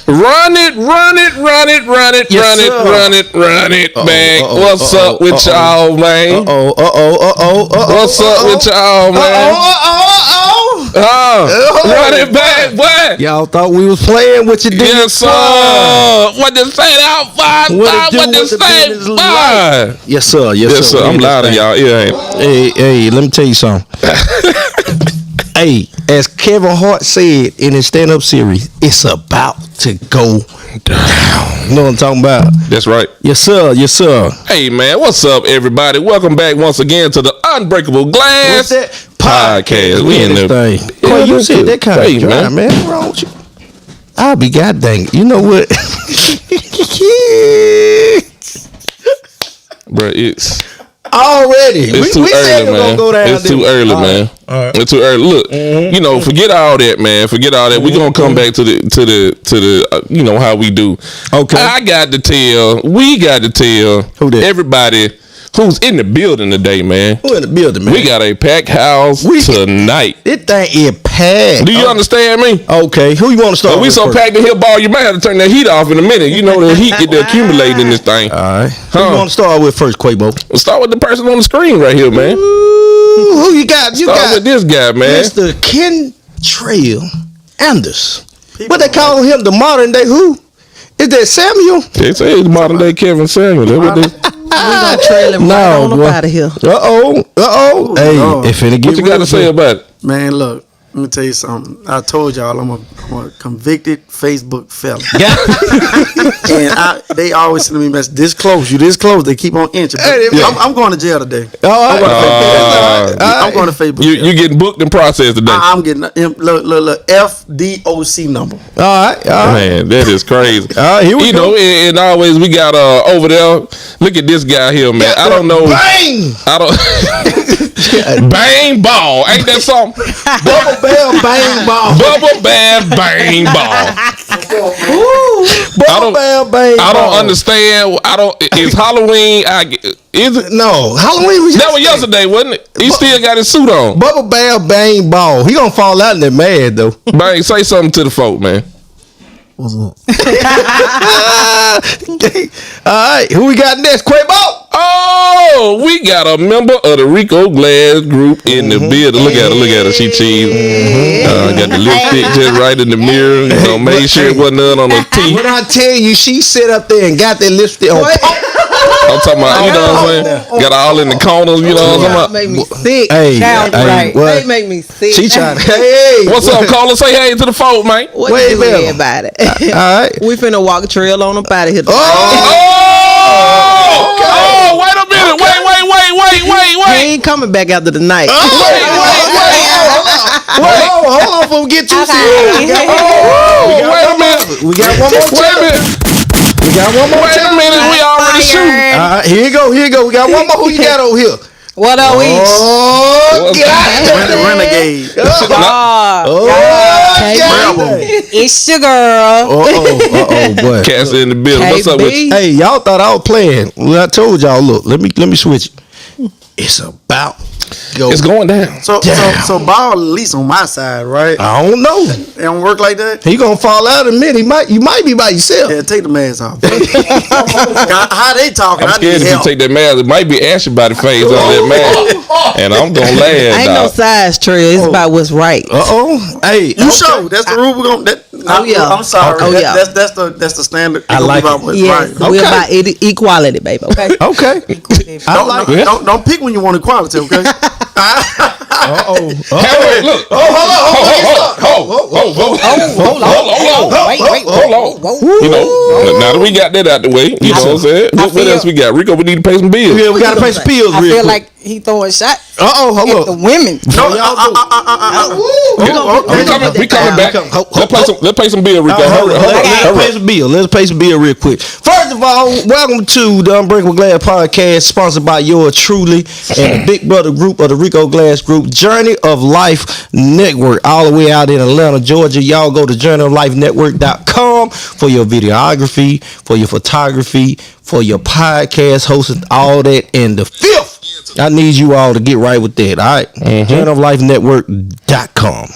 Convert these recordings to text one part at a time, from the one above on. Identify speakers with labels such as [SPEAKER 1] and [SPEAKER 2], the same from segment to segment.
[SPEAKER 1] Run it, back. What's up with y'all, man? What's up with y'all, man? Run it back, boy.
[SPEAKER 2] Y'all thought we was playing with you, didn't
[SPEAKER 1] Yes, sir. What the say out, boy? What the say, boy?
[SPEAKER 2] Yes, sir.
[SPEAKER 1] Yes, sir. I'm loud in y'all ear.
[SPEAKER 2] Hey, let me tell you something. Hey, as Kevin Hart said in his stand-up series, it's about to go down. You know what I'm talking about?
[SPEAKER 1] That's right.
[SPEAKER 2] Yes, sir.
[SPEAKER 1] Hey, man, what's up, everybody? Welcome back once again to the Unbreakable Glass Podcast. We in the
[SPEAKER 2] thing.
[SPEAKER 1] Yeah,
[SPEAKER 2] you said that kind of dry, man. What's wrong with you? I'll be goddamn. You know what?
[SPEAKER 1] Bro, it's
[SPEAKER 2] already.
[SPEAKER 1] It's too early, man.
[SPEAKER 2] Go down,
[SPEAKER 1] it's too early, man. All right. It's too early. Look, you know, forget all that, man. Forget all that. We're gonna come back to the you know how we do.
[SPEAKER 2] Okay.
[SPEAKER 1] We got to tell
[SPEAKER 2] who that?
[SPEAKER 1] Everybody who's in the building today, man.
[SPEAKER 2] Who in the building, man?
[SPEAKER 1] We got a packed house tonight.
[SPEAKER 2] This thing is packed.
[SPEAKER 1] Do you understand me?
[SPEAKER 2] Okay. Who you want to start with?
[SPEAKER 1] We so
[SPEAKER 2] first?
[SPEAKER 1] packed in here, ball. You might have to turn that heat off in a minute. You know the heat get to accumulate in this thing.
[SPEAKER 2] All right. Who you want to start with first, Quavo?
[SPEAKER 1] We'll start with the person on the screen right here, man.
[SPEAKER 2] Ooh, who you got?
[SPEAKER 1] Start with this guy, man.
[SPEAKER 2] Mr. Kentrail Anders. What they call him? The modern day who? Is that Samuel?
[SPEAKER 1] They say it's modern day Kevin Samuel. That's what they.
[SPEAKER 3] We gonna trail him right on up out of here.
[SPEAKER 2] Hey, if it get
[SPEAKER 1] what you got to say about it?
[SPEAKER 4] Man, look, let me tell you something. I told y'all I'm a convicted Facebook fella. And they always send me messages, this close, you this close. They keep on inching. I'm going to jail today. I'm going to Facebook.
[SPEAKER 1] You getting booked and processed today?
[SPEAKER 4] I'm getting look FDOC number.
[SPEAKER 2] All right.
[SPEAKER 1] Man, that is crazy.
[SPEAKER 2] Here we go.
[SPEAKER 1] Know, and always we got over there. Look at this guy here, man. I don't know.
[SPEAKER 2] Bang!
[SPEAKER 1] I don't. Bang ball. Ain't that something?
[SPEAKER 2] Bubble Bell Bang Ball.
[SPEAKER 1] Bubble Bell Bang Ball.
[SPEAKER 2] Bubble Bell Bang Ball.
[SPEAKER 1] I don't understand. It's Halloween. Is it?
[SPEAKER 2] No, Halloween was
[SPEAKER 1] that was yesterday, wasn't it? He still got his suit on.
[SPEAKER 2] Bubble Bell Bang Ball. He gonna fall out in that mad though.
[SPEAKER 1] Bang, say something to the folk, man.
[SPEAKER 2] What's up? All right, who we got next? Quavo.
[SPEAKER 1] Oh, we got a member of the Rico Glass Group in the building. Look at her. She cheese. Got the lipstick just right in the mirror. You know, made sure it wasn't none on her teeth.
[SPEAKER 2] When I tell you, she sit up there and got that lipstick on.
[SPEAKER 1] I'm talking about, you know what I'm saying? Got all in the corners, you know what I'm talking about?
[SPEAKER 3] Make me sick.
[SPEAKER 2] Hey,
[SPEAKER 3] They make me sick.
[SPEAKER 2] She trying to, hey.
[SPEAKER 1] What's up, caller? Say hey to the folk, man.
[SPEAKER 3] What you do, everybody?
[SPEAKER 2] All right.
[SPEAKER 3] We finna walk a trail on up out of here.
[SPEAKER 1] Oh, wait a minute. Wait.
[SPEAKER 3] He ain't coming back after the night.
[SPEAKER 2] Hold on before we get too serious.
[SPEAKER 1] Wait a minute.
[SPEAKER 2] We got one more time. We got one more
[SPEAKER 1] time. Wait a minute. We already shooting.
[SPEAKER 2] Here you go. We got one more. Who you got over here?
[SPEAKER 3] What are we?
[SPEAKER 2] Oh, God.
[SPEAKER 4] Renegade.
[SPEAKER 3] It's your girl.
[SPEAKER 2] Boy.
[SPEAKER 1] Cats in the building. What's up with you?
[SPEAKER 2] Hey, y'all thought I was playing. Well, I told y'all, look, let me switch it. It's about go.
[SPEAKER 1] It's going down.
[SPEAKER 4] So ball at least on my side, right?
[SPEAKER 2] I don't know.
[SPEAKER 4] It don't work like that.
[SPEAKER 2] He gonna fall out in a minute. You might be by yourself.
[SPEAKER 4] Yeah, take the mask off. How they talking?
[SPEAKER 1] I'm scared if you take that mask, it might be ashy by the face on that mask, and I'm gonna laugh.
[SPEAKER 3] Ain't no size trail. It's about what's right.
[SPEAKER 2] Hey,
[SPEAKER 4] you sure? That's the rule we're gonna. I'm sorry.
[SPEAKER 3] Oh yeah.
[SPEAKER 4] That's the standard.
[SPEAKER 2] I like it.
[SPEAKER 3] Yes,
[SPEAKER 4] right.
[SPEAKER 3] we're about equality, baby. Okay.
[SPEAKER 4] Don't pick when you want equality. Okay.
[SPEAKER 1] Look. Hold on. You know, now that we got that out the way, you know what I'm saying? What else we got? Rico, we need to pay some bills.
[SPEAKER 2] Yeah, we gotta pay some bills.
[SPEAKER 3] I feel like he throwing shots.
[SPEAKER 2] Hold
[SPEAKER 3] at the women.
[SPEAKER 1] We coming back. Let's pay some bills, Rico.
[SPEAKER 2] Let's pay some bill real quick. First of all, welcome to the Unbreakable Glass Podcast, sponsored by yours truly and the Big Brother Group of the Rico Glass Group, Journey of Life Network, all the way out in Atlanta, Georgia. Y'all go to journeyoflifenetwork.com for your videography, for your photography, for your podcast hosting, all that. And the fifth, I need you all to get right with that. All right, journeyoflifenetwork.com.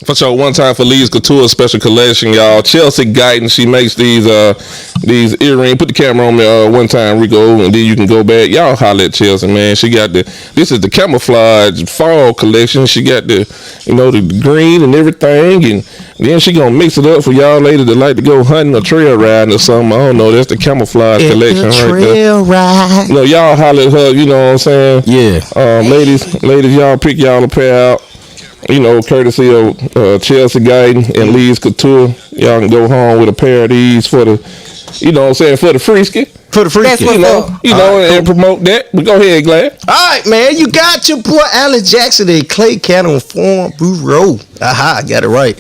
[SPEAKER 1] For sure, one time for Lee's Couture special collection, y'all. Chelsea Guyton, she makes these earrings. Put the camera on me one time, Rico, and then you can go back. Y'all holler at Chelsea, man. She got this is the camouflage fall collection. She got the green and everything, and then she gonna mix it up for y'all ladies that like to go hunting or trail riding or something. I don't know. That's the camouflage collection right there.
[SPEAKER 2] Trail ride.
[SPEAKER 1] Y'all holler at her. You know what I'm saying?
[SPEAKER 2] Yeah.
[SPEAKER 1] Ladies, y'all pick y'all a pair out. Courtesy of Chelsea Guyton and Lee's Couture. Y'all can go home with a pair of these for the, for the frisky.
[SPEAKER 2] For the freaky.
[SPEAKER 1] And promote that. But go ahead, Glad.
[SPEAKER 2] All right, man. You got your boy Alex Jackson at Clay Cattle Farm Bureau. Aha, I got it right.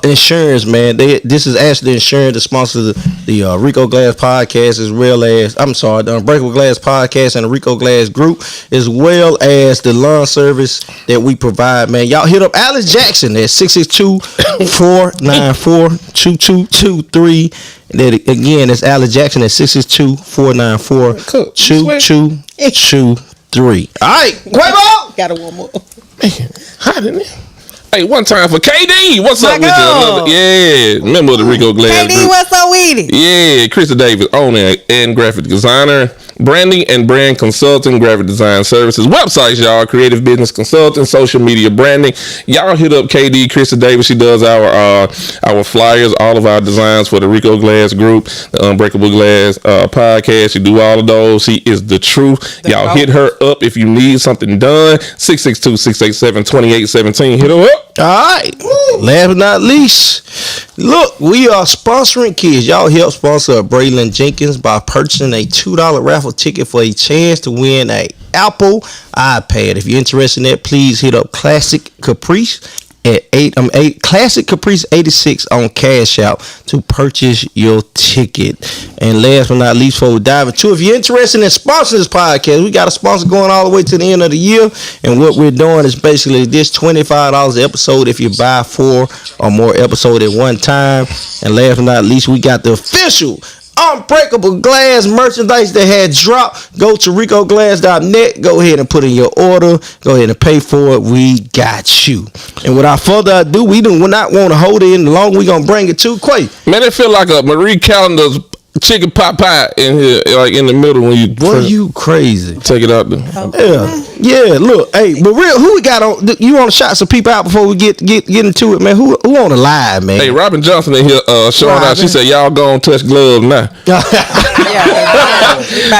[SPEAKER 2] Insurance, man. This is actually insurance that sponsors the Rico Glass podcast, as well as the Unbreakable Glass podcast and the Rico Glass Group, as well as the lawn service that we provide, man. Y'all hit up Alex Jackson at 662-494-2223. That again, that's Alex Jackson at 662-494-2223. All right, Quavo.
[SPEAKER 3] Got a one more.
[SPEAKER 1] Hot in it. Hey, one time for KD. What's up with you? Member of the Rico Glass
[SPEAKER 3] KD,
[SPEAKER 1] Group.
[SPEAKER 3] what's up with it?
[SPEAKER 1] Yeah, Krista Davis, owner and graphic designer. Branding and brand consulting, graphic design services, websites, y'all, creative business consulting, social media branding. Y'all hit up KD, Krista Davis. She does our flyers, all of our designs for the Rico Glass Group, the Unbreakable Glass podcast. She do all of those. She is the truth. Y'all hit her up if you need something done. 662-687-2817. Hit her up.
[SPEAKER 2] All right. Last but not least, look, we are sponsoring kids. Y'all help sponsor Braylon Jenkins by purchasing a $2 raffle ticket for a chance to win a Apple iPad. If you're interested in that, please hit up Classic Caprice at Classic Caprice 86 on Cash Out to purchase your ticket. And last but not least, before we dive into, if you're interested in sponsoring this podcast, we got a sponsor going all the way to the end of the year. And what we're doing is basically this $25 an episode if you buy 4 or more episodes at one time. And last but not least, we got the official Unbreakable Glass merchandise that had dropped. Go to ricoglass.net. Go ahead and put in your order. Go ahead and pay for it. We got you. And without further ado, we do not want to hold it any longer. We're going to bring it to Quay.
[SPEAKER 1] Man, it feel like a Marie Callender's chicken pot pie in here, like in the middle when you.
[SPEAKER 2] Boy, you crazy.
[SPEAKER 1] Take it out there.
[SPEAKER 2] Yeah. Look, hey, but real, who we got on? You want to shout some people out before we get into it, man? Who on the live, man?
[SPEAKER 1] Hey, Robin Johnson in here showing out. She said, "Y'all gonna touch gloves now."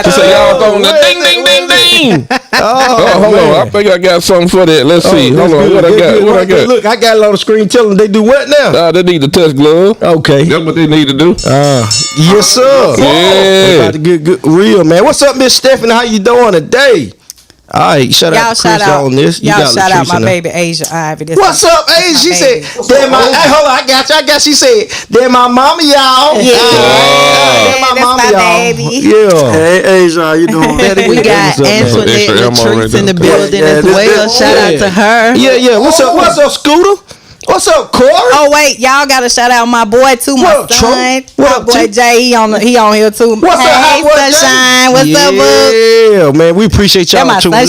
[SPEAKER 1] She said, "Y'all gonna ding ding ding ding." Hold on, I think I got something for that. Let's see. Hold on, what I got?
[SPEAKER 2] Look, I got it on the screen. Tell them they do what now?
[SPEAKER 1] They need to touch gloves.
[SPEAKER 2] Okay,
[SPEAKER 1] that's what they need to do.
[SPEAKER 2] Yes, sir.
[SPEAKER 1] Yeah.
[SPEAKER 2] About to get good, real, man. What's up, Miss Stephanie? How you doing today? All right, shout out to Chris on this.
[SPEAKER 3] Y'all shout out my baby Asia Ivy.
[SPEAKER 2] What's up, Asia? She said, "Then my hold on, I got you. She said, then my mama, y'all.
[SPEAKER 3] Yeah,
[SPEAKER 2] my mama,
[SPEAKER 3] my
[SPEAKER 2] y'all.
[SPEAKER 3] baby.
[SPEAKER 2] Yeah.
[SPEAKER 4] Hey, Asia, how you doing?
[SPEAKER 3] We got Antoinette Latrice in the building as well. Shout out to her.
[SPEAKER 2] Yeah. What's up, Scooter? What's up, Corey?
[SPEAKER 3] Oh wait, y'all gotta shout out my boy too, my son. My boy Jay, he on here too.
[SPEAKER 2] What's
[SPEAKER 3] hey,
[SPEAKER 2] up,
[SPEAKER 3] sunshine? What's up, boo?
[SPEAKER 2] Yeah, man, we appreciate y'all tuning in.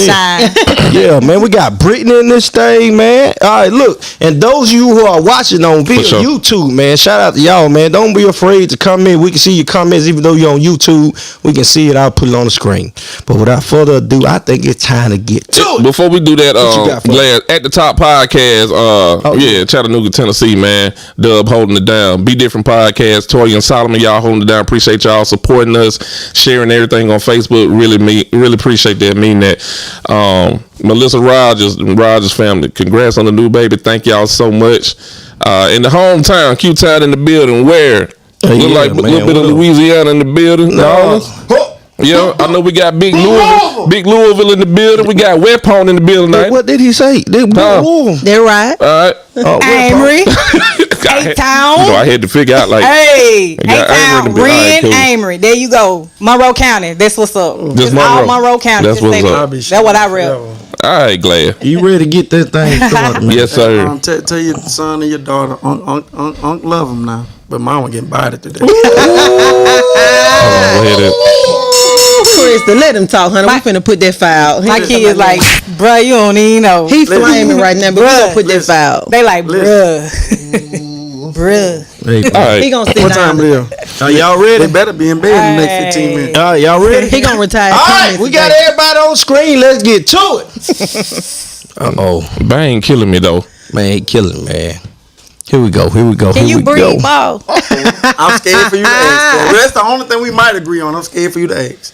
[SPEAKER 2] Yeah, man, we got Brittany in this thing, man. All right, look, and those of you who are watching on video, YouTube, man, shout out to y'all, man. Don't be afraid to come in. We can see your comments, even though you're on YouTube. We can see it. I'll put it on the screen. But without further ado, I think it's time to get to it.
[SPEAKER 1] Before we do that, Glad at the Top podcast, Chattanooga, Tennessee, man. Dub holding it down. Be Different podcast. Toya and Solomon, y'all holding it down. Appreciate y'all supporting us, sharing everything on Facebook. Really appreciate that. Mean that. Melissa Rogers and Rogers family, congrats on the new baby. Thank y'all so much. In the hometown, Q-Town in the building. Where? Look like a little bit of Louisiana in the building. Yeah, I know we got Big Louisville in the building. We got West Point in the building.
[SPEAKER 2] What did he say?
[SPEAKER 3] They're right.
[SPEAKER 1] All right.
[SPEAKER 3] Amory. A-Town.
[SPEAKER 1] I had to figure out
[SPEAKER 3] A-Town, Ren, Amory. There you go. Monroe County. That's what's up. Just all Monroe County.
[SPEAKER 1] That's what's up.
[SPEAKER 3] That's what I read.
[SPEAKER 1] All right, Glad.
[SPEAKER 2] You ready to get that thing started, man?
[SPEAKER 1] Yes, sir.
[SPEAKER 4] Tell your son and your daughter, Unc love them now. But mama getting bited today.
[SPEAKER 1] Hold on, go ahead.
[SPEAKER 5] Krista, let him talk, honey. We finna put that file.
[SPEAKER 3] My kid like, bruh, you don't even know.
[SPEAKER 5] He flaming right now, but we gonna put that file.
[SPEAKER 3] They like, bruh. Bruh.
[SPEAKER 2] Right.
[SPEAKER 5] He gonna sit down.
[SPEAKER 2] Are y'all ready?
[SPEAKER 4] They better be in bed in the next 15 minutes.
[SPEAKER 2] All right, y'all ready?
[SPEAKER 5] He gonna retire.
[SPEAKER 2] All right, we got everybody on screen. Let's get to it.
[SPEAKER 1] Bang killing me though.
[SPEAKER 2] Man, he killing me, man. Here we go.
[SPEAKER 3] Can you breathe, Bo?
[SPEAKER 4] I'm scared for you to ask. That's the only thing we might agree on. I'm scared for you to ask.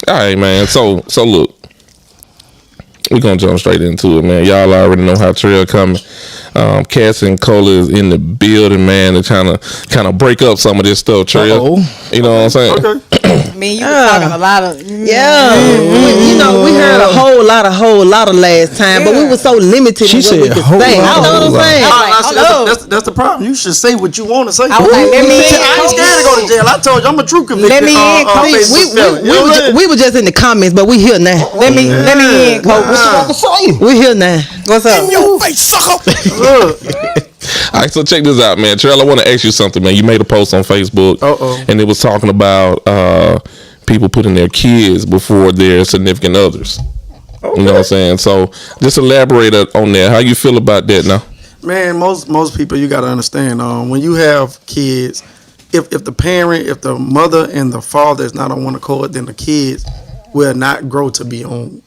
[SPEAKER 1] All right, man. So look, we gonna jump straight into it, man. Y'all already know how Trail coming. Cass and Cola is in the building, man, to kind of break up some of this stuff, Trail. You know what I'm saying?
[SPEAKER 4] Okay.
[SPEAKER 3] Me and you were talking a lot of
[SPEAKER 5] you know, we heard a whole lot of last time, but we were so limited in what we could say. You know what I'm saying?
[SPEAKER 4] That's the problem. You should say what you want to say.
[SPEAKER 3] I was like, let me in.
[SPEAKER 4] I ain't scared to go to jail. I told you I'm a true convicted.
[SPEAKER 3] Let me in, Coach.
[SPEAKER 5] We were just in the comments, but we here now.
[SPEAKER 3] Let me in, Coach. What you want to say?
[SPEAKER 5] We here now.
[SPEAKER 3] What's up?
[SPEAKER 4] In your face, sucker.
[SPEAKER 1] All right, so check this out, man. Trail, I want to ask you something, man. You made a post on Facebook, and it was talking about people putting their kids before their significant others. Okay. You know what I'm saying? So just elaborate on that. How you feel about that now?
[SPEAKER 4] Man, most people, you got to understand, when you have kids, if the mother and the father is not on one accord, then the kids will not grow to be on,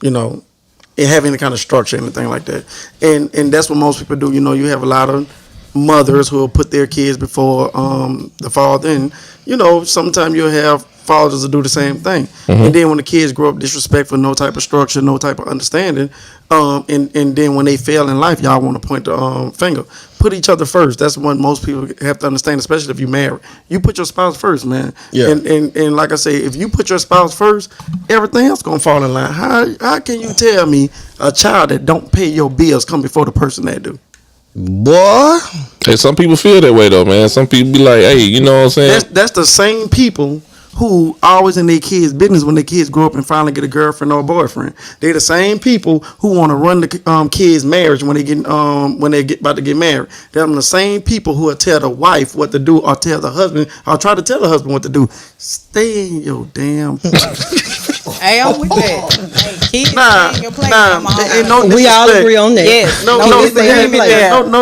[SPEAKER 4] and have any kind of structure, anything like that. And that's what most people do. You have a lot of mothers who will put their kids before the father, and sometimes you'll have fathers will do the same thing. Mm-hmm. And then when the kids grow up disrespectful, no type of structure, no type of understanding, and then when they fail in life, y'all want to point the finger. Put each other first. That's what most people have to understand, especially if you're married. You put your spouse first, man. Yeah. And like I say, if you put your spouse first, everything else gonna fall in line. How can you tell me a child that don't pay your bills come before the person that do?
[SPEAKER 2] Boy.
[SPEAKER 1] Hey, some people feel that way though, man. Some people be like, hey, you know what I'm saying?
[SPEAKER 4] That's the same people who always in their kids' business when their kids grow up and finally get a girlfriend or a boyfriend. They're the same people who want to run the kids' marriage when they get about to get married. They're the same people who will tell the wife what to do or tell the husband or try to tell the husband what to do. Stay in your damn place.
[SPEAKER 3] Hey, I'm with that. Hey, kids, stay in your place.
[SPEAKER 5] We all agree on that.
[SPEAKER 3] Yes.
[SPEAKER 4] No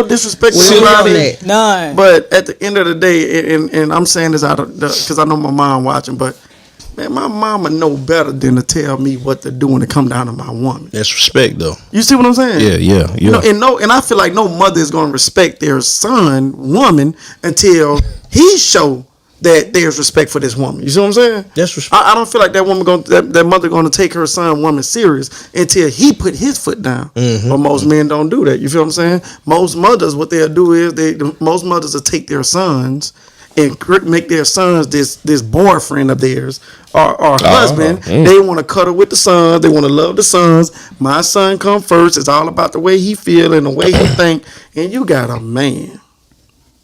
[SPEAKER 4] disrespect to anybody.
[SPEAKER 3] None.
[SPEAKER 4] But at the end of the day, and I'm saying this out of because I know my mom watching, but man, my mama know better than to tell me what to do when it come down to my woman.
[SPEAKER 2] That's respect, though.
[SPEAKER 4] You see what I'm saying?
[SPEAKER 2] Yeah.
[SPEAKER 4] And I feel like no mother is gonna respect their woman until he show that there's respect for this woman. You see what I'm saying?
[SPEAKER 2] That's respect.
[SPEAKER 4] I don't feel like that woman that mother gonna take her woman serious until he put his foot down. Mm-hmm. But most men don't do that. You feel what I'm saying? Most mothers, what they'll do is most mothers will take their sons and make their sons this boyfriend of theirs or husband. They want to cuddle with the sons. They want to love the sons. My son come first. It's all about the way he feel and the way he think. And you got a man.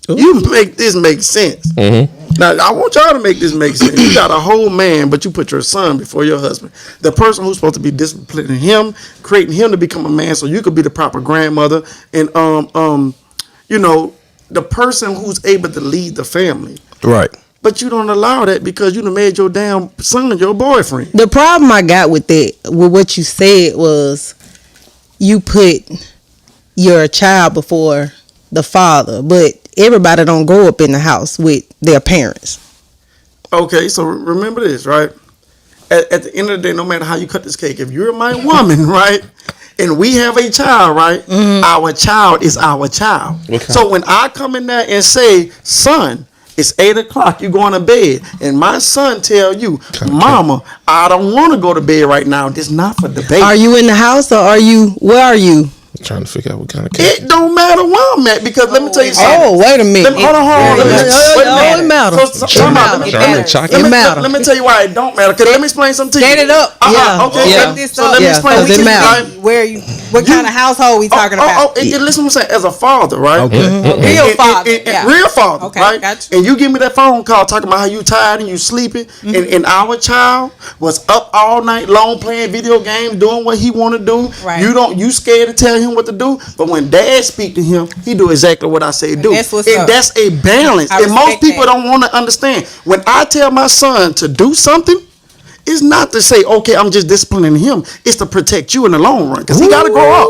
[SPEAKER 4] Ooh. You make this make sense. Mm-hmm. Now, I want y'all to make this make sense. You got a whole man, but you put your son before your husband. The person who's supposed to be disciplining him, creating him to become a man so you could be the proper grandmother. And, the person who's able to lead the family.
[SPEAKER 2] Right.
[SPEAKER 4] But you don't allow that because you done made your damn son your boyfriend.
[SPEAKER 5] The problem I got with what you said was you put your child before the father, but everybody don't grow up in the house with their parents.
[SPEAKER 4] Okay, so remember this, right? At the end of the day, no matter how you cut this cake, if you're my woman, right, and we have a child, right, our child is our child. Okay. So when I come in there and say, son, it's 8 o'clock, you going to bed, and my son tell you, mama, I don't want to go to bed right now. This not for debate.
[SPEAKER 5] Are you in the house or where are you?
[SPEAKER 1] I'm trying to figure out what kind of cake.
[SPEAKER 4] It don't matter where I'm at because let me tell you something.
[SPEAKER 5] Oh, wait a minute.
[SPEAKER 4] Hold on.
[SPEAKER 5] It matters.
[SPEAKER 4] It matters. Let me tell you why it don't matter. Let me explain something to you.
[SPEAKER 3] Set it up.
[SPEAKER 4] Okay. So let me explain
[SPEAKER 5] something to you.
[SPEAKER 3] Where you? What kind of household we talking about?
[SPEAKER 4] Listen what I'm saying. As a father, right?
[SPEAKER 3] Okay. Real father.
[SPEAKER 4] Real father.
[SPEAKER 3] Okay.
[SPEAKER 4] Right.
[SPEAKER 3] Gotcha.
[SPEAKER 4] And you give me that phone call talking about how you tired and you sleeping, and our child was up all night long playing video games, doing what he want to do.
[SPEAKER 3] Right.
[SPEAKER 4] You scared to tell him what to do, but when dad speak to him, he do exactly what I say do.
[SPEAKER 3] That's
[SPEAKER 4] that's a balance. And most people don't want to understand. When I tell my son to do something, it's not to say, okay, I'm just disciplining him. It's to protect you in the long run, because he got to grow up.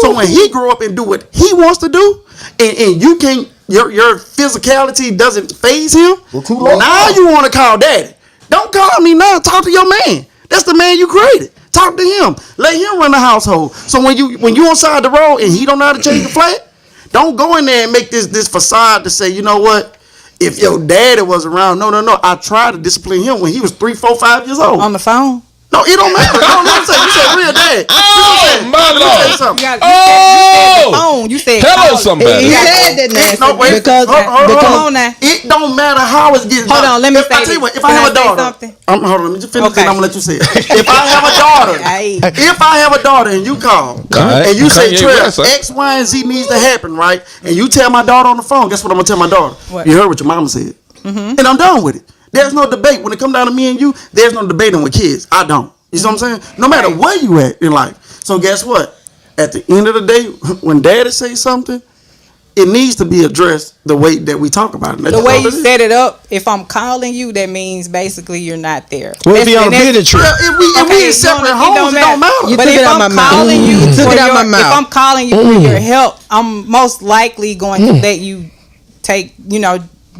[SPEAKER 4] So when he grow up and do what he wants to do, and you can't, your physicality doesn't faze him, now you want to call daddy. Don't call me now. Talk to your man. That's the man you created. Talk to him. Let him run the household. So when you on side the road and he don't know how to change the flat, don't go in there and make this facade to say, you know what? If your daddy was around, no. I tried to discipline him when he was 3, 4, 5 years old.
[SPEAKER 3] On the phone?
[SPEAKER 4] No, it don't matter. I don't know what I'm saying. You said real dad.
[SPEAKER 1] Oh, my Lord.
[SPEAKER 3] You said
[SPEAKER 1] hello, somebody.
[SPEAKER 5] He said that now. Because
[SPEAKER 3] hold on now.
[SPEAKER 4] It don't matter how it's getting.
[SPEAKER 3] Hold on, let me say
[SPEAKER 4] I tell you what, if I have a daughter, hold on, let me just finish and I'm gonna let you say it. If I have a daughter and you call and you say, Trev, X, Y, and Z needs to happen, right? And you tell my daughter on the phone, guess what I'm gonna tell my daughter? What? You heard what your mama said. And I'm done with it. There's no debate. When it come down to me and you, there's no debating with kids. I don't. You see what I'm saying? No matter where you at in life. So guess what? At the end of the day, when daddy says something, it needs to be addressed the way that we talk about it.
[SPEAKER 3] The way you set it up, if I'm calling you, that means basically you're not there.
[SPEAKER 2] Well, if you're on a business trip.
[SPEAKER 4] If we in separate homes, it don't matter.
[SPEAKER 5] You took it out my mouth.
[SPEAKER 3] If I'm calling you for your help, I'm most likely going to let you take,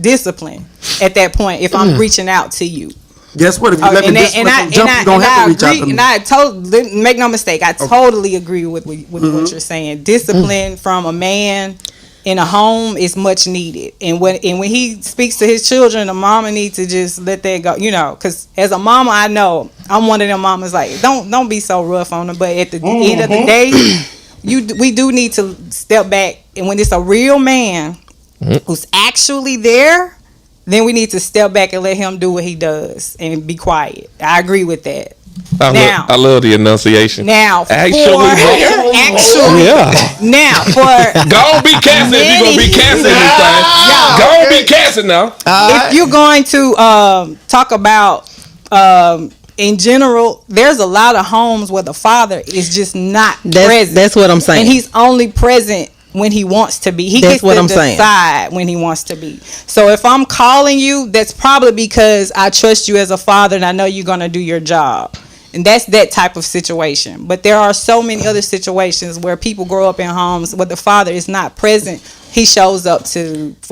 [SPEAKER 3] discipline at that point if I'm reaching out to you.
[SPEAKER 4] Guess what? If you let me discipline jump, you don't have to reach out to me.
[SPEAKER 3] And I totally, make no mistake, I totally agree with what you're saying. Discipline from a man in a home is much needed. And when he speaks to his children, the mama needs to just let that go, because as a mama, I know I'm one of them mamas like, don't be so rough on them. But at the end of the day, we do need to step back. And when it's a real man who's actually there, then we need to step back and let him do what he does and be quiet. I agree with that.
[SPEAKER 1] I love the enunciation.
[SPEAKER 3] Now,
[SPEAKER 1] actually,
[SPEAKER 3] now for
[SPEAKER 1] go on, be casting if you're gonna be casting this thing. Go on, be casting now.
[SPEAKER 3] If you're going to talk about in general, there's a lot of homes where the father is just not present.
[SPEAKER 5] That's what I'm saying.
[SPEAKER 3] And he's only present when he wants to be. He gets to decide when he wants to be. So if I'm calling you, that's probably because I trust you as a father and I know you're going to do your job. And that's that type of situation. But there are so many other situations where people grow up in homes where the father is not present. He shows up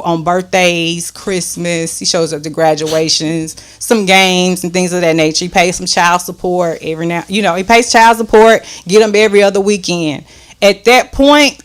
[SPEAKER 3] on birthdays, Christmas. He shows up to graduations, some games and things of that nature. He pays some child support every now. He pays child support, get them every other weekend. At that point,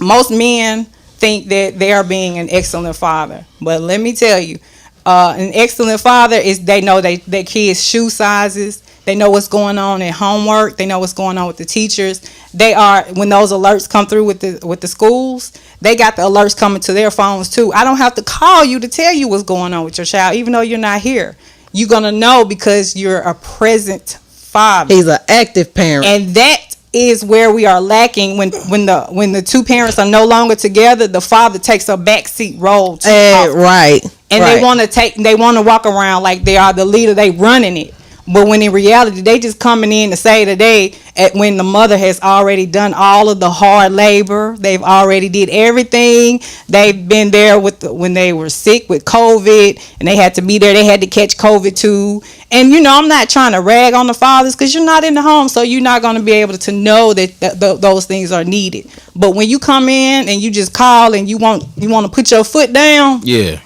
[SPEAKER 3] most men think that they are being an excellent father. But let me tell you, an excellent father is they know their kids' shoe sizes. They know what's going on in homework. They know what's going on with the teachers. When those alerts come through with the schools, they got the alerts coming to their phones too. I don't have to call you to tell you what's going on with your child, even though you're not here. You're gonna know because you're a present father.
[SPEAKER 5] He's an active parent,
[SPEAKER 3] and that is where we are lacking when the two parents are no longer together. The father takes a backseat role
[SPEAKER 5] right,
[SPEAKER 3] and they want to walk around like they are the leader, they running it. But when in reality, they just coming in to say today when the mother has already done all of the hard labor. They've already did everything. They've been there when they were sick with COVID and they had to be there. They had to catch COVID too. And I'm not trying to rag on the fathers because you're not in the home, so you're not going to be able to know that those things are needed. But when you come in and you just call and you want to put your foot down, you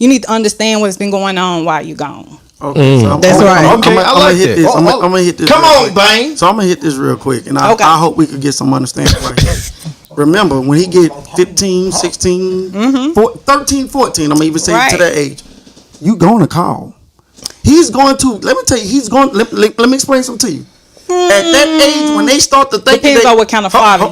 [SPEAKER 3] need to understand what's been going on while you're gone.
[SPEAKER 4] Okay, so
[SPEAKER 5] that's right.
[SPEAKER 4] Okay, I'm gonna hit this. I'm gonna hit this.
[SPEAKER 2] Come on, Bang.
[SPEAKER 4] So I'm gonna hit this real quick, and I hope we could get some understanding right here. Remember, when he get 15, 16, 13, 14, I'm gonna even say to that age, you gonna call. He's going to. Let me tell you. Let me explain something to you. At that age, when they start to think,
[SPEAKER 3] depends on what kind of father.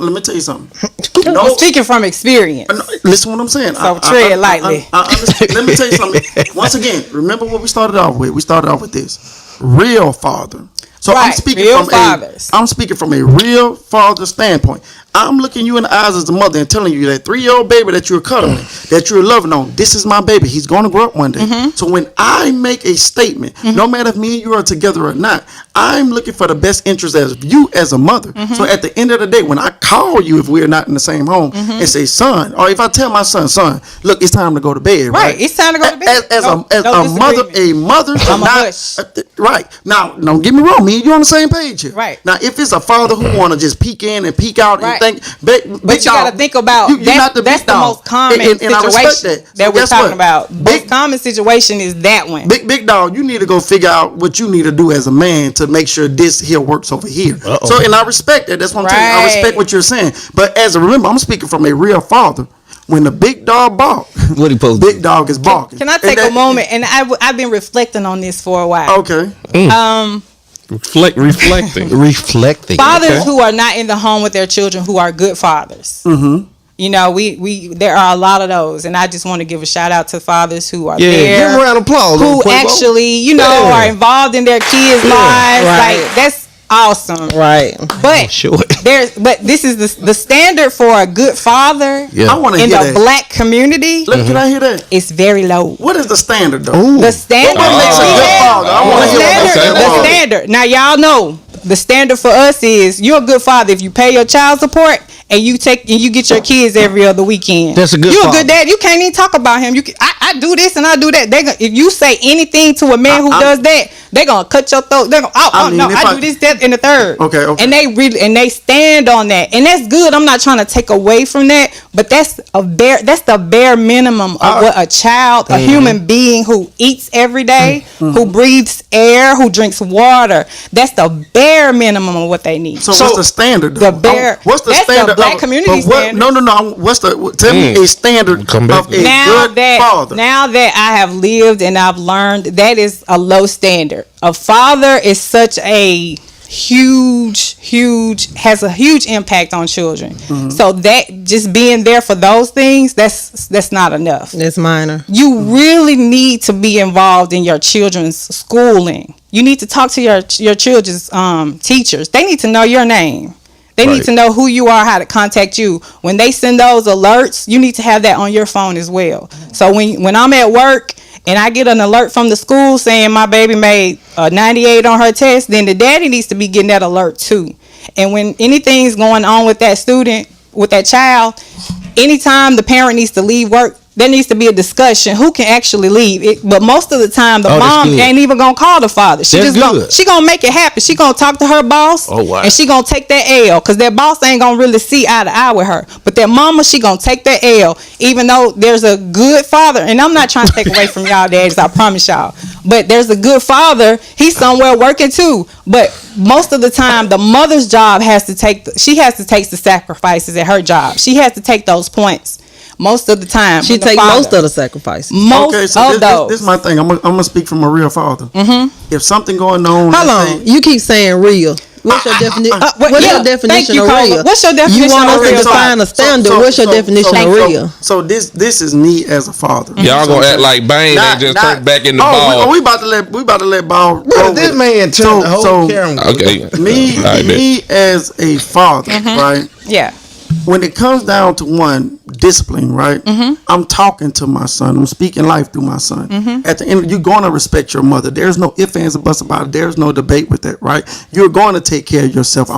[SPEAKER 4] Let me tell you something.
[SPEAKER 3] I'm speaking from experience.
[SPEAKER 4] Listen what I'm saying.
[SPEAKER 3] So tread lightly.
[SPEAKER 4] I understand. Let me tell you something. Once again, remember what we started off with. We started off with this real father. So I'm speaking from a real father standpoint. I'm looking you in the eyes as a mother and telling you that 3-year-old baby that you're cuddling, that you're loving on, this is my baby. He's going to grow up one day. So when I make a statement, no matter if me and you are together or not, I'm looking for the best interest of you as a mother. So at the end of the day, when I call you, if we're not in the same home, and say, son, or if I tell my son, look, it's time to go to bed.
[SPEAKER 3] Right, it's time to go to bed.
[SPEAKER 4] As a mother should not. Right. Now, don't get me wrong, me and you on the same page here.
[SPEAKER 3] Right.
[SPEAKER 4] Now, if it's a father who want to just peek in and peek out and think, but
[SPEAKER 3] you got to think about that's the most common situation that we're talking about. Most common situation is that one.
[SPEAKER 4] Big dog, you need to go figure out what you need to do as a man to make sure this here works over here. So, and I respect that. That's what I'm telling you. I respect what you're saying. But remember, I'm speaking from a real father. When the big dog barks,
[SPEAKER 2] what he supposed
[SPEAKER 4] big dog is barking.
[SPEAKER 3] Can I take a moment? And I've been reflecting on this for a while.
[SPEAKER 4] Okay.
[SPEAKER 1] Reflecting.
[SPEAKER 3] Fathers who are not in the home with their children who are good fathers. You know, we there are a lot of those, and I just want to give a shout out to fathers who are there,
[SPEAKER 2] give a round of applause,
[SPEAKER 3] who actually, are involved in their kids' lives.
[SPEAKER 2] Right.
[SPEAKER 3] Like that's awesome,
[SPEAKER 2] right?
[SPEAKER 3] But this is the standard for a good father.
[SPEAKER 4] I want to
[SPEAKER 3] in
[SPEAKER 4] hear
[SPEAKER 3] the
[SPEAKER 4] that.
[SPEAKER 3] Black community.
[SPEAKER 4] Can I hear that?
[SPEAKER 3] It's very low.
[SPEAKER 4] What is the standard though?
[SPEAKER 3] The standard.
[SPEAKER 4] What makes a good father? I want to hear
[SPEAKER 3] the standard. Now y'all know the standard for us is you're a good father if you pay your child support and you get your kids every other weekend.
[SPEAKER 2] That's a good.
[SPEAKER 3] You're a good dad. You can't even talk about him. I do this and I do that. If you say anything to a man who does that, they're gonna cut your throat. They're gonna I do this, that, and the third.
[SPEAKER 4] Okay.
[SPEAKER 3] And they stand on that, and that's good. I'm not trying to take away from that, but that's the bare minimum of what a child, a human being who eats every day, who breathes air, who drinks water. That's the bare minimum of what they need.
[SPEAKER 4] So what's the standard? Though?
[SPEAKER 3] What's the standard? The Black community standard.
[SPEAKER 4] No. Tell me a standard of a good father.
[SPEAKER 3] Now that I have lived and I've learned, that is a low standard. A father is such a has a huge impact on children. So that just being there for those things, that's not enough.
[SPEAKER 5] That's minor.
[SPEAKER 3] You really need to be involved in your children's schooling. You need to talk to your children's teachers. They need to know your name. They need to know who you are, how to contact you. When they send those alerts, you need to have that on your phone as well. So when I'm at work and I get an alert from the school saying my baby made a 98 on her test, then the daddy needs to be getting that alert too. And when anything's going on with that student, with that child, anytime the parent needs to leave work, there needs to be a discussion who can actually leave. But most of the time, the mom ain't even gonna call the father. She gonna make it happen. She gonna talk to her boss, and she gonna take that L because that boss ain't gonna really see eye to eye with her. But that mama, she gonna take that L, even though there's a good father. And I'm not trying to take away from y'all daddies, I promise y'all. But there's a good father. He's somewhere working too. But most of the time, the mother's job has to take the sacrifices at her job. She has to take those points. Most of the time,
[SPEAKER 5] she takes most of the sacrifices.
[SPEAKER 3] This
[SPEAKER 4] is my thing. I'm gonna speak from a real father. If something going on,
[SPEAKER 5] hold on. You keep saying real. What's your definition? What's your definition of real?
[SPEAKER 3] What's your definition?
[SPEAKER 5] You want us to define a standard. What's your definition of real?
[SPEAKER 4] So this is me as a father.
[SPEAKER 1] Y'all gonna act like Bane and just turn back in the ball.
[SPEAKER 4] We about to let ball.
[SPEAKER 2] Bro, this man turned the whole camera.
[SPEAKER 1] Okay.
[SPEAKER 4] Me as a father, right?
[SPEAKER 3] Yeah.
[SPEAKER 4] When it comes down to discipline, right? I'm talking to my son. I'm speaking life through my son. At the end, you're going to respect your mother. There's no ifs, ands, or buts about it. There's no debate with that, right? You're going to take care of yourself.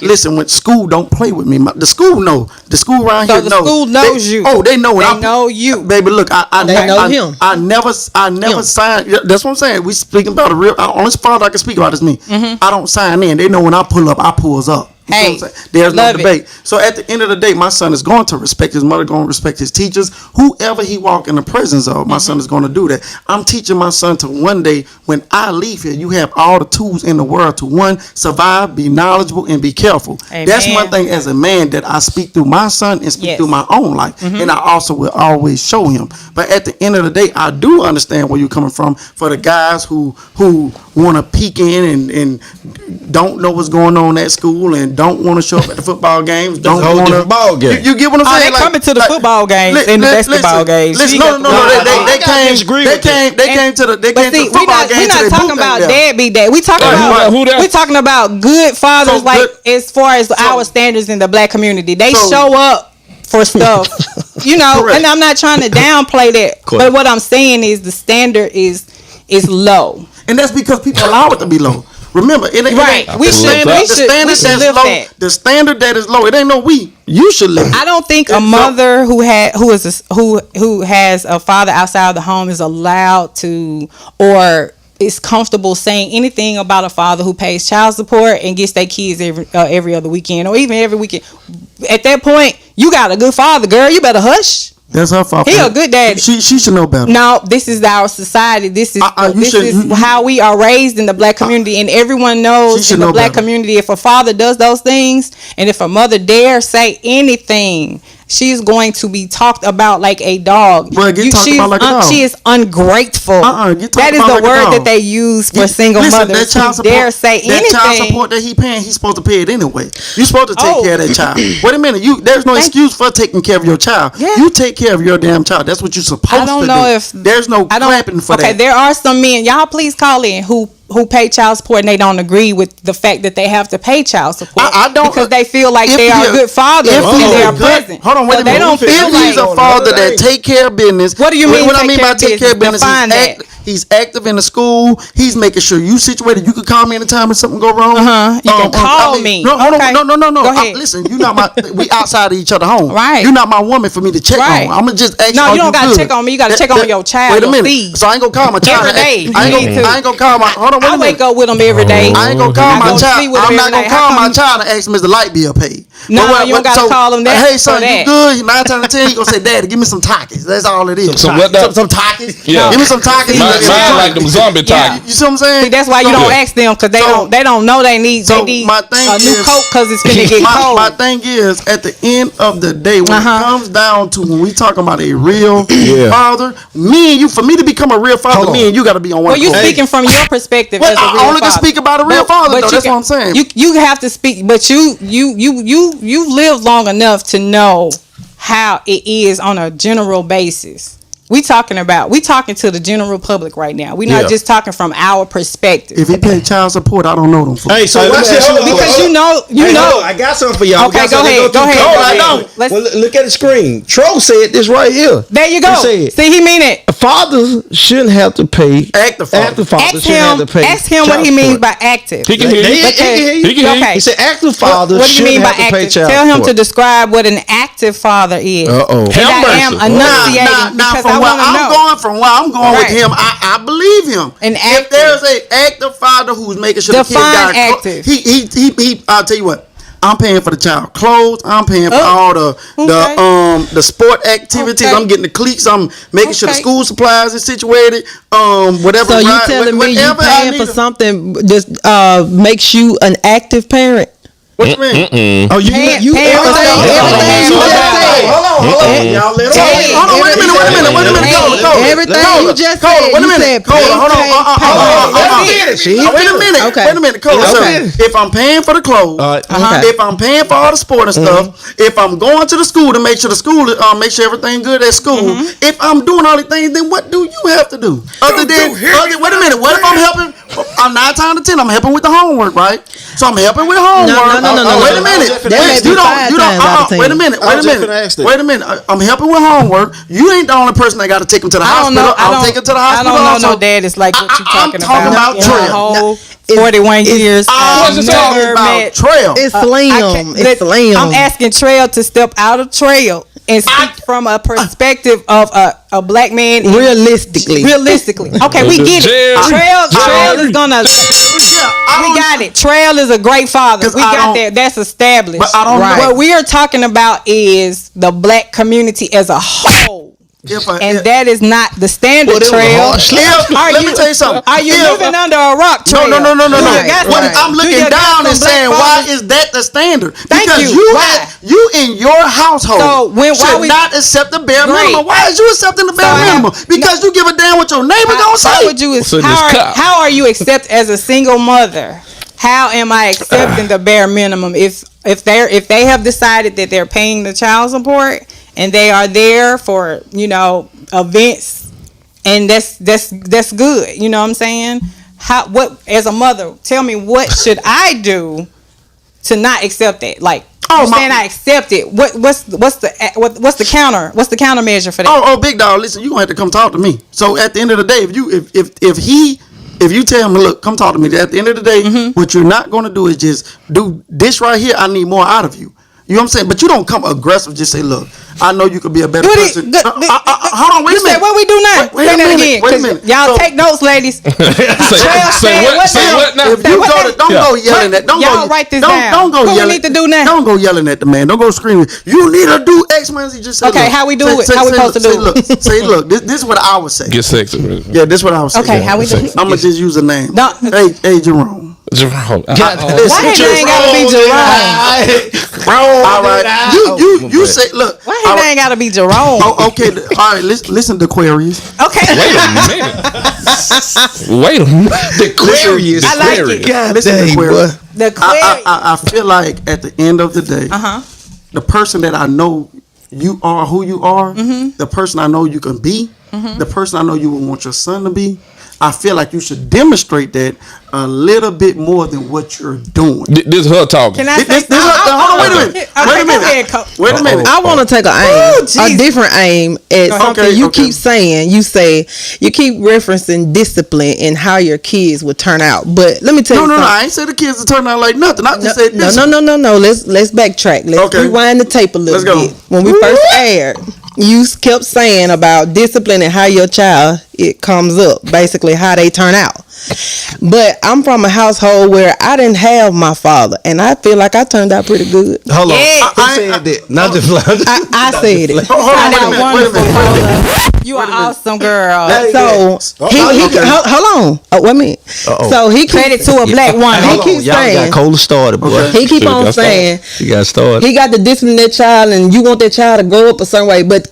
[SPEAKER 4] Listen, when school, don't play with me. The school know. The school around here knows.
[SPEAKER 3] The school knows you.
[SPEAKER 4] Oh, they know.
[SPEAKER 3] They know you.
[SPEAKER 4] Baby, look, I
[SPEAKER 5] know him.
[SPEAKER 4] I never signed. That's what I'm saying. We speaking about a real, only father I can speak about is me. I don't sign in. They know when I pull up, I pulls up.
[SPEAKER 3] Hey,
[SPEAKER 4] there's no debate. So at the end of the day, my son is going to respect his mother, going to respect his teachers. Whoever he walk in the presence of, my son is going to do that. I'm teaching my son to one day, when I leave here, you have all the tools in the world to survive, be knowledgeable, and be careful. Amen. That's one thing as a man that I speak through my son and speak through my own life. And I also will always show him. But at the end of the day, I do understand where you're coming from for the guys who want to peek in and don't know what's going on at school and don't want to show up at the football games. Don't
[SPEAKER 2] want to ball game.
[SPEAKER 4] You get what I'm saying?
[SPEAKER 3] They coming to the football games and the basketball games.
[SPEAKER 4] Listen, no. They came to the football games.
[SPEAKER 3] We're not talking about deadbeat dad. We talking about good fathers, like as far as our standards in the black community. They show up for stuff, you know. Correct. And I'm not trying to downplay that, but what I'm saying is the standard is low, and that's because people allow it to be low. Remember, it ain't right. We should lift that. The standard that is low, it ain't no we. You should live. I don't think a mother who has a father outside of the home is allowed to or is comfortable saying anything about a father who pays child support and gets their kids every other weekend or even every weekend. At that point, you got a good father, girl. You better hush. That's her fault. He a good daddy. She should know better. No, this is our society. This is how we are raised in the black community, and everyone knows in the black community, if a father does those things, and if a mother dare say anything, she's going to be talked about like a dog. Bro, she is ungrateful. That is the word that they use for single mothers who dare say anything. That child support that he paying, he's supposed to pay it anyway. You're supposed to take care of that child. Wait a minute, there's no excuse for taking care of your child. Yeah. You take care of your damn child. That's what you're supposed to do. I don't know if there's no clapping for that. Okay, there are some men. Y'all please call in who pay child support and they don't agree with the fact that they have to pay child support. I don't, because they feel like they are good fathers and they are present. Hold on, wait a minute. They don't feel like he's a father that take care of business. What do you mean? What I mean by take care of business? He's active in the school. He's making sure you situated. You can call me anytime if something go wrong. You can call me. No, hold on. No. Go ahead. Listen, you not my. We outside of each other home. Right. You're not my woman for me to check on. I'm gonna just ask you. No, you don't gotta check on me. You gotta check on your child. Wait a minute. So I ain't gonna call my child every day. I ain't gonna call my. Hold on. I wake up with them every day. I ain't gonna call my child. I'm not gonna call my child and ask him is the light bill paid. No, you don't gotta call him that. Hey son, you good? 9 times out of 10, you gonna say, Daddy, give me some Takis. That's all it is. Some Takis. Yeah. Give me some Takis. Like them zombie Takis. You see what I'm saying? See, that's why you don't ask them, because they don't know they need a new coat because it's gonna get cold. My thing is, at the end of the day, when it comes down to when we talking about a real father, me and you, for me to become a real father, me and you got to be on one. Well, you speaking from your perspective as a real father. I only can speak about a real father, though. That's what I'm saying. You have to speak, but you've lived long enough to know how it is on a general basis. We talking to the general public right now. We're not just talking from our perspective. If he paid child support, I don't know them. Hey, so because you know. I got something for y'all. Okay, go ahead. I don't. Look at the screen. Tro said this right here. There you go. See, he mean it. Fathers shouldn't have to pay. Active fathers shouldn't have to pay. Ask him what he means by active. He can hear you. Okay. He said active fathers shouldn't have to pay child support. Tell him to describe what an active father is. I am enunciating because from where I'm going with him, I believe him. And if there's an active father who's making sure the kid got active, he I'll tell you what. I'm paying for the child clothes. I'm paying for all the sport activities. I'm getting the cleats. I'm making sure the school supplies is situated. Whatever. So you telling me you paying for something that makes you an active parent? What you mean? Oh, you everything you just said. Hold on. Y'all let hold on. Wait a minute. Everything you just said. Wait a minute. Hold on. Wait a minute. If I'm paying for the clothes, if I'm paying for all the sport and stuff, if I'm going to the school to make sure the school make sure everything good at school, if I'm doing all these things, then what do you have to do? Wait a minute. What if I'm helping? I'm 9 times out of 10. I'm helping with the homework, right? So I'm helping with homework. No. Wait a minute. Wait a minute. I'm helping with homework. You ain't the only person that got to take him to the hospital. I'll take him to the hospital. I don't know no dad is like what you talking about. I'm talking about Trail. 41 years. I've never met Trail. It's Liam. I'm asking Trail to step out of Trail and speak from a perspective of a black man. Realistically. Okay, we get it. Trail is gonna. We got it. Trail is a great father. We got that. That's established. But I don't know. What we are talking about is the black community as a whole. That is not the standard, Trail. Let me tell you something. Are you living under a rock, Trail? No. I'm looking down and saying, why is that the standard? Because you in your household should not accept the bare minimum. Why is you accepting the bare minimum? Because you give a damn what your neighbor gonna say. How are you accept as a single mother? how am I accepting the bare minimum if they have decided that they're paying the child support and they are there for, you know, events, and that's good, you know what I'm saying? What as a mother, tell me, what should I do to not accept that? Like, you're saying I accept it. What's the countermeasure for that?
[SPEAKER 4] Oh, big dog, listen, you gonna have to come talk to me. So at the end of the day, if you tell me, look, come talk to me. At the end of the day, what you're not gonna do is just do this right here. I need more out of you. You know what I'm saying? But you don't come aggressive. Just say, look, I know you could be a better person. Hold on, wait a minute.
[SPEAKER 3] What we do now?
[SPEAKER 4] Wait a minute.
[SPEAKER 3] Y'all take notes, ladies.
[SPEAKER 1] Say what now?
[SPEAKER 4] If you don't go yelling at.
[SPEAKER 3] Y'all write this down.
[SPEAKER 4] Don't go yelling.
[SPEAKER 3] What we need to do now?
[SPEAKER 4] Don't go yelling at the man. Don't go screaming. You need to do X, Y, Z. Just say,
[SPEAKER 3] okay,
[SPEAKER 4] look,
[SPEAKER 3] how we do it? How we supposed to do it?
[SPEAKER 4] Say, look, this is what I would say.
[SPEAKER 1] Get sexy.
[SPEAKER 4] Yeah, this is what I would say.
[SPEAKER 3] Okay, how we do it?
[SPEAKER 4] I'm gonna just use a name.
[SPEAKER 3] No.
[SPEAKER 4] Hey, Jerome.
[SPEAKER 1] Jerome.
[SPEAKER 3] Why his name gotta be Jerome?
[SPEAKER 4] All right. You say, look.
[SPEAKER 3] Why his name gotta be Jerome?
[SPEAKER 4] Oh, okay. All right. Listen, the Aquarius.
[SPEAKER 3] Okay.
[SPEAKER 1] Wait a minute.
[SPEAKER 2] The Aquarius.
[SPEAKER 3] I like it.
[SPEAKER 4] God, listen, the Aquarius.
[SPEAKER 3] The Aquarius.
[SPEAKER 4] I feel like at the end of the day, the person that I know you are, who you are, the person I know you can be, the person I know you would want your son to be, I feel like you should demonstrate that a little bit more than what you're doing.
[SPEAKER 1] This is her talking.
[SPEAKER 3] Can I say
[SPEAKER 4] hold on, wait a minute. Wait a minute.
[SPEAKER 5] I want to take a different aim at something you keep saying. You keep referencing discipline and how your kids would turn out. But let me tell you something.
[SPEAKER 4] No, I ain't said the kids would turn out like nothing. I just said
[SPEAKER 5] discipline. No. Let's backtrack. Let's rewind the tape a little bit. When we first aired, you kept saying about discipline and how your child, it comes up, basically how they turn out. But I'm from a household where I didn't have my father, and I feel like I turned out pretty good.
[SPEAKER 2] Hold on. I said that. Not the
[SPEAKER 5] I said it.
[SPEAKER 4] Wait a minute.
[SPEAKER 3] You are awesome, girl.
[SPEAKER 5] So hold on. Wait a minute. So he
[SPEAKER 3] credit to a black woman.
[SPEAKER 5] He keeps saying,
[SPEAKER 2] y'all got Cola started, boy.
[SPEAKER 5] He keep on saying
[SPEAKER 2] he got started.
[SPEAKER 5] He got to discipline that child, and you want that child to grow up a certain way. But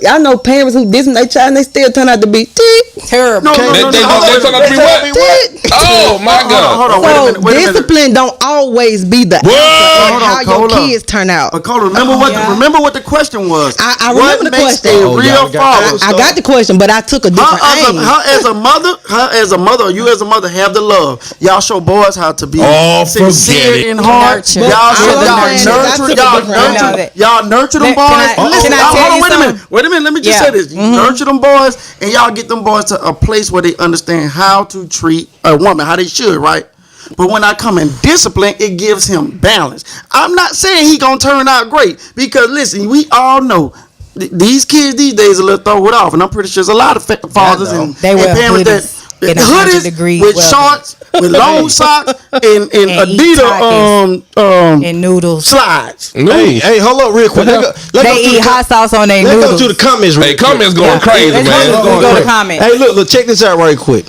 [SPEAKER 5] I know parents who discipline their child, and they still turn out to be
[SPEAKER 3] terrible.
[SPEAKER 1] They turn out to be what? Oh my God!
[SPEAKER 4] Hold on,
[SPEAKER 5] wait a minute. Discipline don't always be the answer on how your kids turn out.
[SPEAKER 4] But Cola, remember what the question was.
[SPEAKER 5] I remember the question.
[SPEAKER 4] A real father.
[SPEAKER 5] I got the question, but I took a different aim.
[SPEAKER 4] How as a mother, you as a mother have the love. Y'all show boys how to be sincere and hard. Y'all nurture them boys. Wait a minute. Let me just say this. You nurture them boys, and y'all get them boys to a place where they understand how to treat a woman, how they should, right? But when I come in discipline, it gives him balance. I'm not saying he gonna turn out great, because listen, we all know these kids these days are a little throw it off, and I'm pretty sure there's a lot of fathers and parents that hoodies with shorts, with long socks, and Adidas
[SPEAKER 3] and noodles
[SPEAKER 4] slides.
[SPEAKER 2] Hey, hold up real quick.
[SPEAKER 3] They eat hot sauce on their noodles.
[SPEAKER 2] Let's go to the comments.
[SPEAKER 1] Hey, comments going crazy, man.
[SPEAKER 3] Go to comments.
[SPEAKER 2] Hey, look, check this out right quick.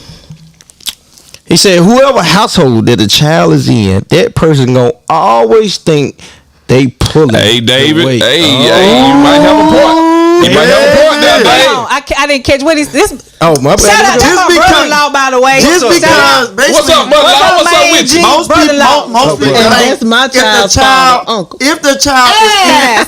[SPEAKER 2] He said, whoever household that the child is in, that person gonna always think they pulling.
[SPEAKER 1] Hey, David. Hey, you might have a point. You might have a point there, Dave.
[SPEAKER 3] I didn't catch what is this.
[SPEAKER 2] Oh, my bad.
[SPEAKER 3] Shout out to my brother-in-law, by the way.
[SPEAKER 4] Just because,
[SPEAKER 1] what's up, mother-in-law? What's up with you?
[SPEAKER 4] Most people
[SPEAKER 5] think that's my child's uncle.
[SPEAKER 4] If the child is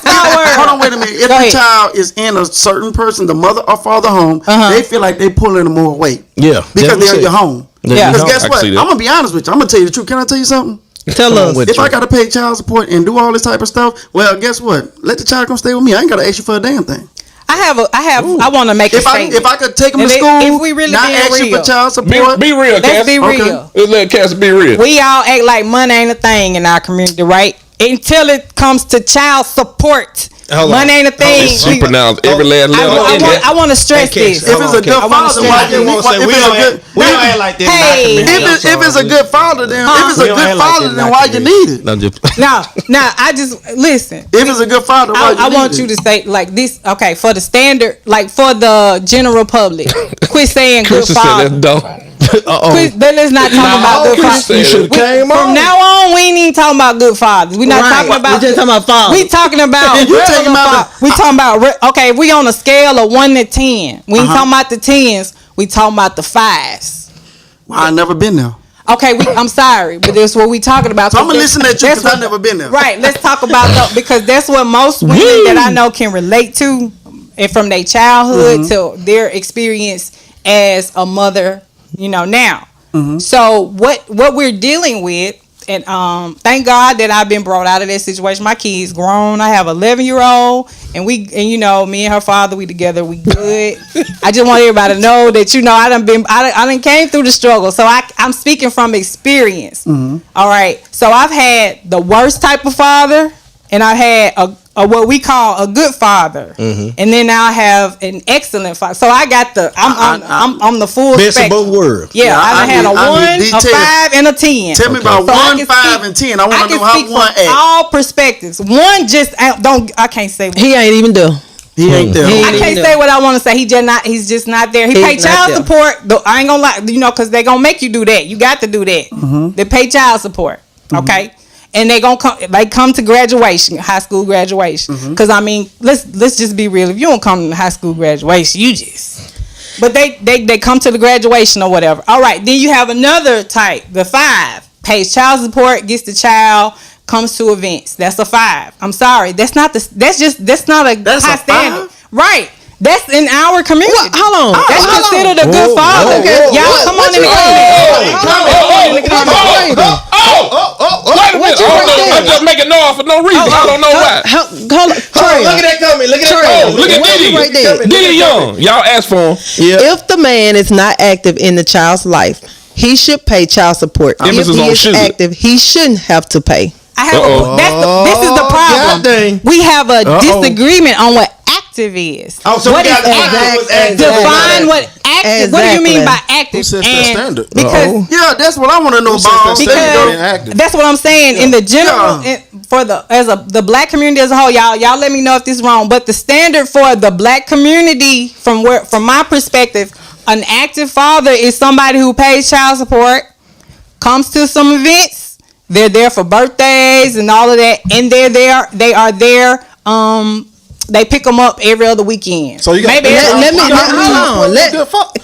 [SPEAKER 4] hold on, wait a minute. If the child is in a certain person, the mother or father home, they feel like they pulling more weight.
[SPEAKER 2] Yeah,
[SPEAKER 4] because they're in your home.
[SPEAKER 3] Yeah.
[SPEAKER 4] Because guess what? I'm gonna be honest with you. I'm gonna tell you the truth. Can I tell you something?
[SPEAKER 5] Tell us.
[SPEAKER 4] If I gotta pay child support and do all this type of stuff, well, guess what? Let the child come stay with me. I ain't gotta ask you for a damn thing.
[SPEAKER 3] I want to make a statement.
[SPEAKER 4] If I could take them to school,
[SPEAKER 3] if we really
[SPEAKER 4] not ask you for child support.
[SPEAKER 1] Be real, Cass.
[SPEAKER 3] Let's be real.
[SPEAKER 1] Let's let Cass be real.
[SPEAKER 3] We all act like money ain't a thing in our community, right? Until it comes to child support. Money ain't a thing.
[SPEAKER 1] She pronounced every last letter.
[SPEAKER 3] I want to stress this.
[SPEAKER 4] If it's a good father, why you won't say we don't
[SPEAKER 2] act like that?
[SPEAKER 3] Hey,
[SPEAKER 4] if it's a good father, then why you need it?
[SPEAKER 3] No, I just listen.
[SPEAKER 4] If it's a good father, why you need it?
[SPEAKER 3] I want you to say like this. Okay, for the standard, like for the general public, quit saying good father. Let's not talk about good fathers. From now on, we ain't even talking about good fathers. We're not talking about.
[SPEAKER 5] We're just talking about fathers.
[SPEAKER 3] We talking about. We talking about. Okay, we on a scale of 1 to 10. We ain't talking about the 10s. We talking about the 5s.
[SPEAKER 4] Well, I never been there.
[SPEAKER 3] Okay, I'm sorry, but that's what we talking about.
[SPEAKER 4] So I'm gonna listen at you because I've never been there.
[SPEAKER 3] Right, let's talk about that because that's what most women that I know can relate to, and from their childhood to their experience as a mother, now. So what we're dealing with, and thank God that I've been brought out of that situation. My kid's grown. I have an 11-year-old, and me and her father, we together, we good. I just want everybody to know that I done came through the struggle. So I'm speaking from experience. All right. So I've had the worst type of father, and I had a what we call a good father, and then now I have an excellent father. So I got I'm the full
[SPEAKER 2] best
[SPEAKER 3] spectrum.
[SPEAKER 2] of both worlds.
[SPEAKER 3] Yeah, I had a 1, a 5, and a 10.
[SPEAKER 4] Tell me about 1, 5, and 10. I want to know how one acts.
[SPEAKER 3] All perspectives. One just I can't say.
[SPEAKER 5] He ain't even there.
[SPEAKER 4] He ain't there.
[SPEAKER 3] I can't say what I want to say. He's just not there. He pay child support. Though I ain't gonna lie, because they gonna make you do that. You got to do that. They pay child support. Okay. And they come to graduation, high school graduation. Because let's just be real. If you don't come to high school graduation, but they come to the graduation or whatever. All right, then you have another type, the 5, pays child support, gets the child, comes to events. That's a 5. I'm sorry, that's not a high standard, right? That's in our community.
[SPEAKER 5] Hold on.
[SPEAKER 3] That's considered a good father. Y'all come on in the comments.
[SPEAKER 1] Wait a minute. I'm just making noise for no reason. I don't know why.
[SPEAKER 2] Hold on. Look at that comment. Look at that comment.
[SPEAKER 1] Look at Diddy.
[SPEAKER 5] Right there.
[SPEAKER 1] Diddy Young. Y'all asked for him.
[SPEAKER 2] Yeah.
[SPEAKER 5] If the man is not active in the child's life, he should pay child support. If he is active, he shouldn't have to pay.
[SPEAKER 3] This is the problem. We have a disagreement on what active is.
[SPEAKER 2] So what is active?
[SPEAKER 3] Define what active. What do you mean by active?
[SPEAKER 6] Who sets that standard?
[SPEAKER 3] Because
[SPEAKER 4] that's what I want to know about.
[SPEAKER 3] Because that's what I'm saying in the general for the black community as a whole. Y'all let me know if this is wrong. But the standard for the black community, from my perspective, an active father is somebody who pays child support, comes to some events. They're there for birthdays and all of that, and they are there. They pick them up every other weekend.
[SPEAKER 6] So you got
[SPEAKER 5] hold on. That's a good
[SPEAKER 1] father.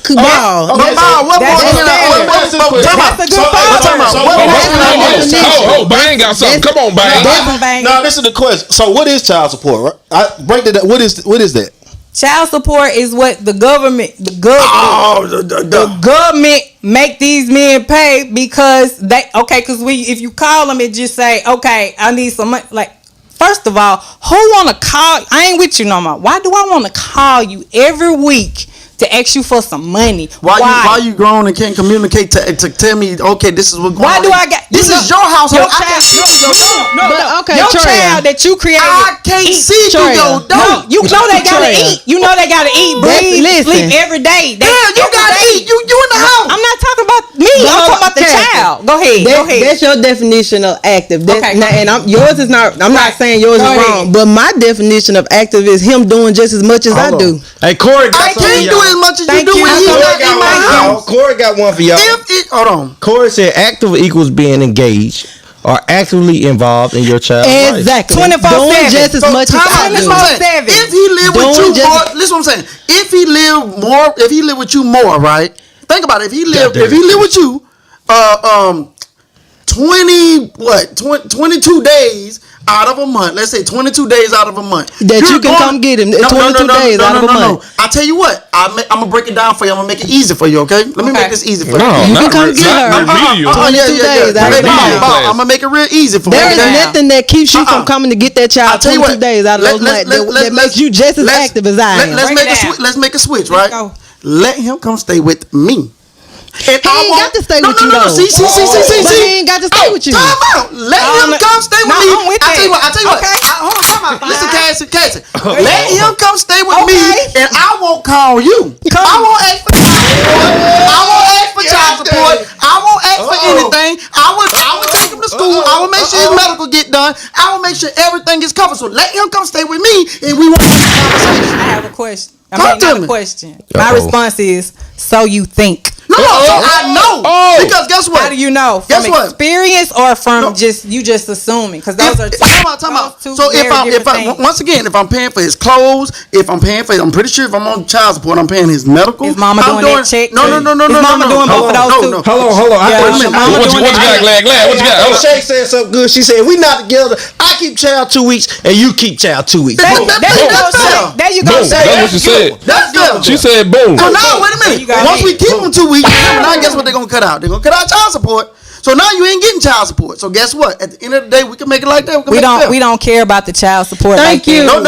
[SPEAKER 1] Bang got something. Come on, Bang.
[SPEAKER 6] Now this is the question. So what is child support? Right? Break that. What is that?
[SPEAKER 3] Child support is what the government make these men pay because if you call them and just say, okay, I need some money, like, first of all, who want to call? I ain't with you no more. Why do I want to call you every week to ask you for some money?
[SPEAKER 4] Why you grown and can't communicate to tell me, okay, this is what going on?
[SPEAKER 3] Why do I got
[SPEAKER 4] this is your household?
[SPEAKER 3] Your child that you created.
[SPEAKER 4] I can't see through your door.
[SPEAKER 3] You know they gotta eat. You know they gotta eat, breathe, sleep every day.
[SPEAKER 4] You gotta eat. You in the house.
[SPEAKER 3] I'm not talking about me. I'm talking about the child. Go ahead.
[SPEAKER 5] That's your definition of active. And yours is not. I'm not saying yours is wrong, but my definition of active is him doing just as much as I do.
[SPEAKER 2] Hey, Corey,
[SPEAKER 4] I can't do as much as you do when he's not in my house.
[SPEAKER 2] Corey got one for y'all.
[SPEAKER 4] Hold on.
[SPEAKER 2] Corey said active equals being engaged or actively involved in your child's life.
[SPEAKER 5] Exactly.
[SPEAKER 3] 24/7.
[SPEAKER 5] Doing just as much as I do.
[SPEAKER 4] If he live with you more, listen what I'm saying. If he live with you more, right? Think about it. If he live with you, 22 days out of a month. Let's say 22 days out of a month.
[SPEAKER 5] That you can come get him. 22 days out of a month.
[SPEAKER 4] I tell you what. I'm gonna break it down for you. I'm gonna make it easy for you. Okay? Let me make this easy for you.
[SPEAKER 5] You can come get her. 22 days out of a month.
[SPEAKER 4] I'm gonna make it real easy for you.
[SPEAKER 5] There is nothing that keeps you from coming to get that child 22 days out of those months that makes you just as active as I am.
[SPEAKER 4] Let's make a switch, right? Let him come stay with me.
[SPEAKER 5] He ain't got to stay with you though.
[SPEAKER 4] See.
[SPEAKER 5] But he ain't got to stay with you.
[SPEAKER 4] Time out. Let him come stay with me. I tell you what.
[SPEAKER 3] Okay.
[SPEAKER 4] Hold on. Listen, Cassie. Let him come stay with me, and I won't call you. I won't ask for child support. I won't ask for anything. I will take him to school. I will make sure his medical get done. I will make sure everything gets covered. So let him come stay with me, and we won't have a conversation.
[SPEAKER 3] I have a question. My response is, so you think.
[SPEAKER 4] No, so I know. Because guess what?
[SPEAKER 3] How do you know? From experience or from just assuming? Because those are
[SPEAKER 4] talking about. So if I once again, if I'm paying for his clothes, if I'm paying for, I'm pretty sure if I'm on child support, I'm paying his medical.
[SPEAKER 3] His mama doing that check?
[SPEAKER 4] No.
[SPEAKER 3] His mama doing both of those too.
[SPEAKER 6] Hold on.
[SPEAKER 1] What you got, Glad? What you got?
[SPEAKER 6] Shay said something good. She said, we not together. I keep child 2 weeks and you keep child 2 weeks.
[SPEAKER 3] There you go.
[SPEAKER 1] That's what she said.
[SPEAKER 4] That's good.
[SPEAKER 1] She said boom.
[SPEAKER 4] So now, wait a minute. Once we keep them 2 weeks, now guess what they're going to cut out? They're going to cut out child support. So now you ain't getting child support. So guess what? At the end of the day, we can make it like that.
[SPEAKER 3] We don't care about the child support.
[SPEAKER 5] Thank you.
[SPEAKER 4] No.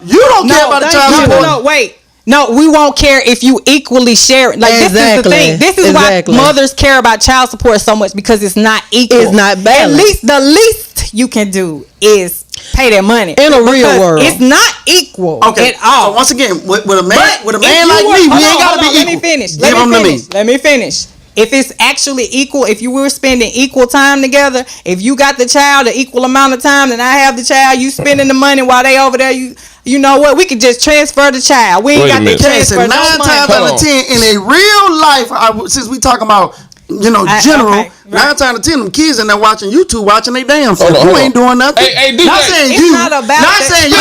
[SPEAKER 4] You don't care about the child support.
[SPEAKER 3] No, wait. No, we won't care if you equally share it. Like this is the thing. This is why mothers care about child support so much, because it's not equal.
[SPEAKER 5] It's not balanced.
[SPEAKER 3] The least you can do is pay their money
[SPEAKER 5] in a real world.
[SPEAKER 3] It's not equal at all.
[SPEAKER 4] So once again, with a man like me, we ain't gotta be equal.
[SPEAKER 3] Let me finish. If it's actually equal, if you were spending equal time together, if you got the child an equal amount of time and I have the child, you spending the money while they over there, you know what? We could just transfer the child. We ain't got to transfer no money.
[SPEAKER 4] 9 times out of 10 in a real life, since we talking about general. 9 times out of 10, them kids in there watching YouTube, watching they damn self. You ain't doing nothing.
[SPEAKER 1] Hey, DJ.
[SPEAKER 4] Not saying you. Not saying you.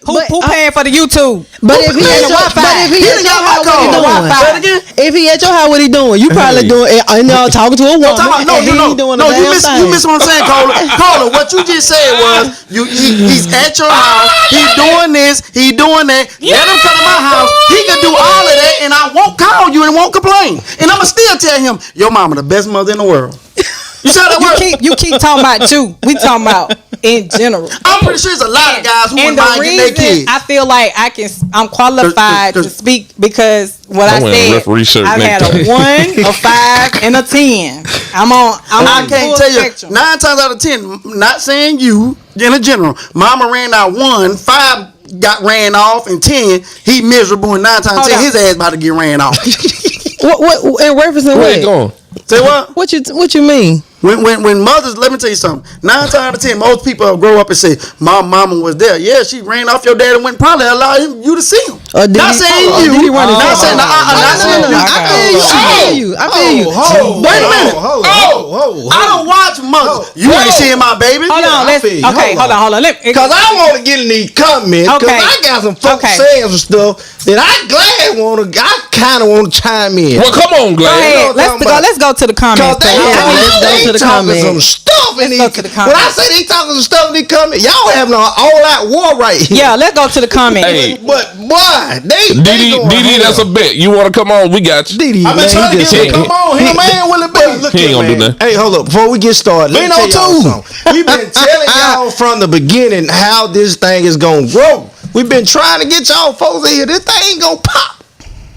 [SPEAKER 3] Who paying for the YouTube?
[SPEAKER 5] But if he at your house, if he at your house, what he doing? You probably doing, talking to a woman.
[SPEAKER 4] No, you miss what I'm saying, Cola. What you just said was, he's at your house, he doing this, he doing that. Let him come to my house. He can do all of that, and I won't call you and won't complain. And I'ma still tell him, your mama the best mother in the world. You said that word?
[SPEAKER 3] You keep talking about you. We talking about in general.
[SPEAKER 4] I'm pretty sure there's a lot of guys who wouldn't mind getting their kids.
[SPEAKER 3] I feel like I'm qualified to speak because what I said, I've had a 1, a 5, and a 10. I
[SPEAKER 4] can't tell you 9 times out of 10. Not saying you in general. Mama ran out 1, 5 got ran off, and 10 he miserable, and 9 times 10 his ass about to get ran off.
[SPEAKER 5] What in reference to
[SPEAKER 1] where you going?
[SPEAKER 4] Say what?
[SPEAKER 5] What you mean?
[SPEAKER 4] When mothers, let me tell you something. 9 times out of 10, most people grow up and say, "My mama was there." Yeah, she ran off your dad and went probably allow you to see him. Not saying you. Not saying you. I feel you. Wait a minute. I don't watch mothers. You ain't seeing my baby.
[SPEAKER 3] Hold on. Hold on.
[SPEAKER 6] Because I want to get in these comments. Because I got some folks saying some stuff that I kind of want to chime in.
[SPEAKER 1] Well, come on, Glad.
[SPEAKER 3] Let's go to the comments.
[SPEAKER 6] Some stuff in these. When I say they talking some stuff in these comments, y'all having an all-out war right here.
[SPEAKER 3] Yeah, let's go to the comments.
[SPEAKER 1] Hey,
[SPEAKER 6] but boy,
[SPEAKER 1] Didi, that's a bet. You want to come on? We got you.
[SPEAKER 6] Didi, I've been trying to get him to come on. He man will it be? Look,
[SPEAKER 1] he ain't gonna do nothing.
[SPEAKER 6] Hey, hold up. Before we get started, let me tell y'all something. We've been telling y'all from the beginning how this thing is gonna grow. We've been trying to get y'all folks in here. This thing ain't gonna pop.